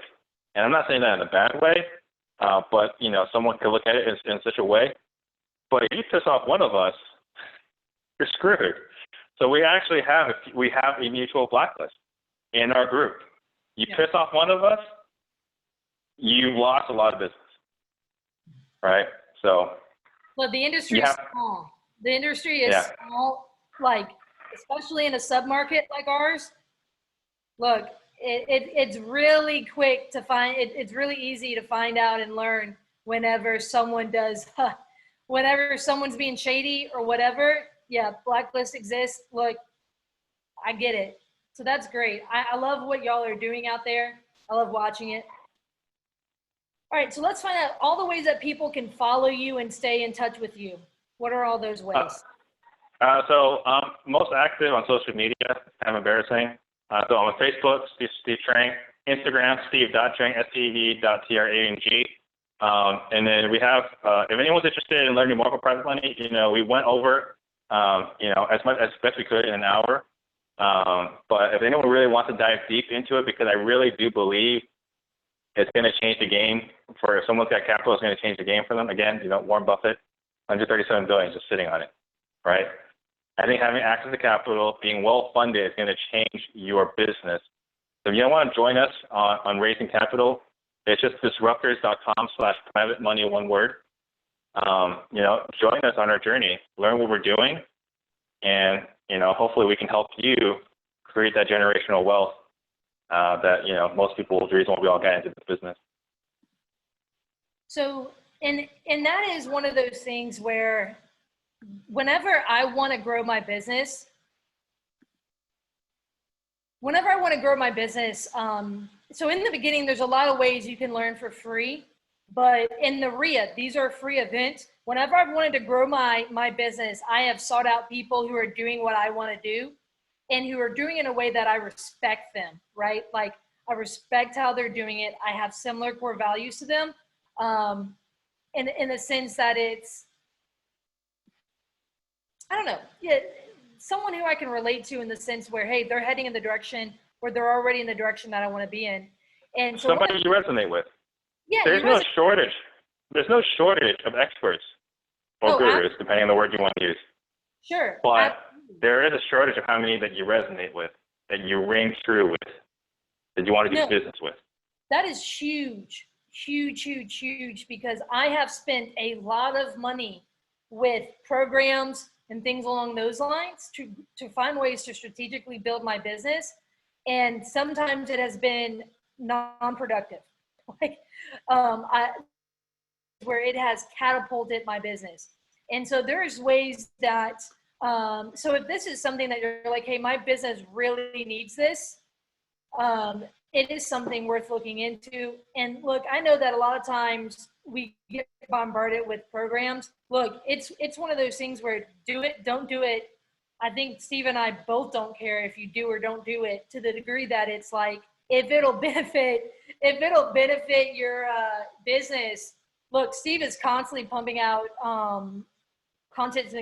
and I'm not saying that in a bad way, but, you know, someone could look at it in such a way. But if you piss off one of us, you're screwed. So we actually have a mutual blacklist in our group. You piss off one of us, you lost a lot of business, right? So. Well, the industry is small. The industry is small, like, especially in a submarket like ours. Look, it's really quick to find. It's really easy to find out and learn whenever someone does, whenever someone's being shady or whatever. Yeah, blacklist exists. Look, I get it. So that's great. I love what y'all are doing out there. I love watching it. All right, so let's find out all the ways that people can follow you and stay in touch with you. What are all those ways? So most active on social media, I'm embarrassing. So I'm on Facebook, Steve Trang, Instagram, Steve.Trang, Steve.Trang. And then we have, if anyone's interested in learning more about private money, you know, we went over, you know, as best we could in an hour. But if anyone really wants to dive deep into it, because I really do believe it's going to change the game for if someone's got capital, it's going to change the game for them. Again, you know, Warren Buffett, $137 billion just sitting on it, right? I think having access to capital, being well funded, is going to change your business. So if you don't want to join us on raising capital, it's just disruptors.com/private money, one word. You know, join us on our journey, learn what we're doing, and, you know, hopefully we can help you create that generational wealth that, you know, most people, the reason why we all got into this business. So, and that is one of those things where whenever I want to grow my business, so in the beginning, there's a lot of ways you can learn for free, but in the REIA, these are free events. Whenever I've wanted to grow my business, I have sought out people who are doing what I want to do and who are doing it in a way that I respect them, right? Like, I respect how they're doing it. I have similar core values to them, in the sense that it's, I don't know, someone who I can relate to in the sense where, hey, they're heading in the direction, or they're already in the direction that I want to be in. And so somebody you resonate with. Yeah. There's no shortage. There's no shortage of experts or gurus, depending on the word you want to use. Sure. But there is a shortage of how many that you resonate with, that you ring true with, that you want to do business with. That is huge, huge, huge, huge, because I have spent a lot of money with programs and things along those lines to find ways to strategically build my business. And sometimes it has been non-productive, like where it has catapulted my business. And so there's ways that, so if this is something that you're like, hey, my business really needs this, it is something worth looking into. And look, I know that a lot of times we get bombarded with programs. Look, it's one of those things where do it, don't do it. I think Steve and I both don't care if you do or don't do it, to the degree that it's like, if it'll benefit your business. Look, Steve is constantly pumping out content to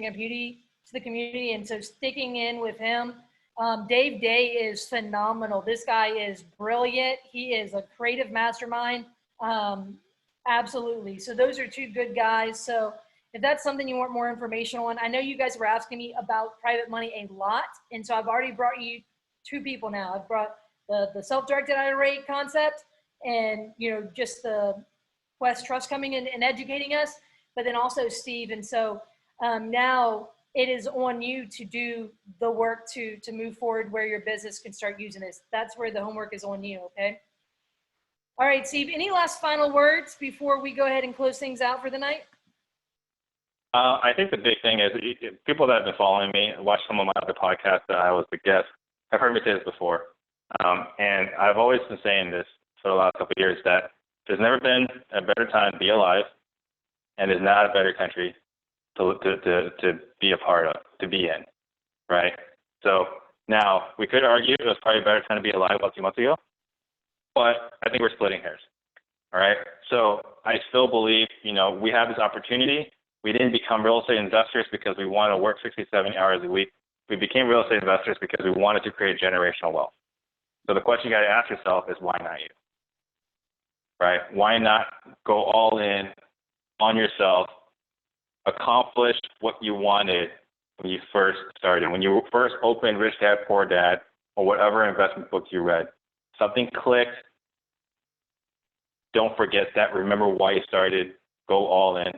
the community, and so sticking in with him. Dave Day is phenomenal. This guy is brilliant. He is a creative mastermind. Absolutely. So those are two good guys. So if that's something you want more information on, I know you guys were asking me about private money a lot. And so I've already brought you two people now. I've brought the self-directed IRA concept, and, you know, just the Quest Trust coming in and educating us, but then also Steve. And so now it is on you to do the work to move forward where your business can start using this. That's where the homework is on you, okay? All right, Steve, any last final words before we go ahead and close things out for the night? I think the big thing is people that have been following me and watched some of my other podcasts that I was the guest have heard me say this before. And I've always been saying this for the last couple of years, that there's never been a better time to be alive, and there's not a better country to be a part of, to be in, right? So now we could argue it was probably a better time to be alive a few months ago, but I think we're splitting hairs, all right? So I still believe, you know, we have this opportunity. We didn't become real estate investors because we want to work 60, 70 hours a week. We became real estate investors because we wanted to create generational wealth. So the question you got to ask yourself is, why not you? Right? Why not go all in on yourself, accomplish what you wanted when you first started? When you first opened Rich Dad, Poor Dad, or whatever investment book you read, something clicked. Don't forget that. Remember why you started. Go all in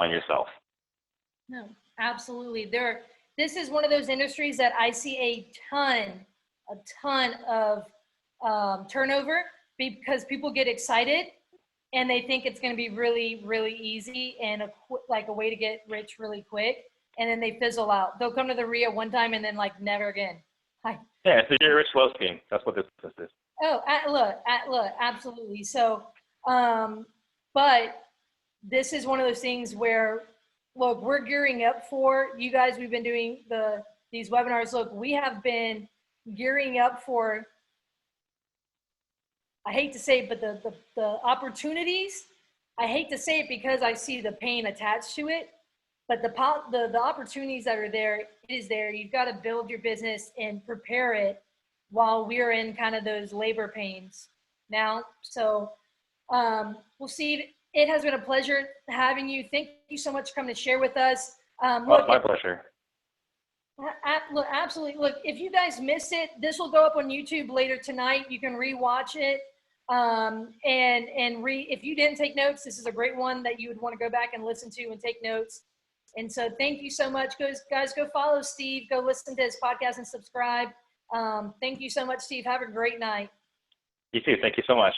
on yourself. No, absolutely. This is one of those industries that I see a ton of turnover, because people get excited and they think it's going to be really, really easy and like a way to get rich really quick. And then they fizzle out. They'll come to the REIA one time and then like never again. Hi. Yeah, it's a get rich slow scheme. That's what this is. Oh, look, absolutely. So, but this is one of those things where, look, we're gearing up for you guys. We've been doing these webinars. Look, we have been gearing up for, I hate to say it, but the opportunities. I hate to say it because I see the pain attached to it, but the opportunities that are there, it is there. You've got to build your business and prepare it while we're in kind of those labor pains now. So, well, Steve, it has been a pleasure having you. Thank you so much for coming to share with us. Look, my pleasure. Look, absolutely. Look, if you guys missed it, this will go up on YouTube later tonight. You can rewatch it. If you didn't take notes, this is a great one that you would want to go back and listen to and take notes. And so thank you so much. Guys, go follow Steve. Go listen to his podcast and subscribe. Thank you so much, Steve. Have a great night. You too. Thank you so much.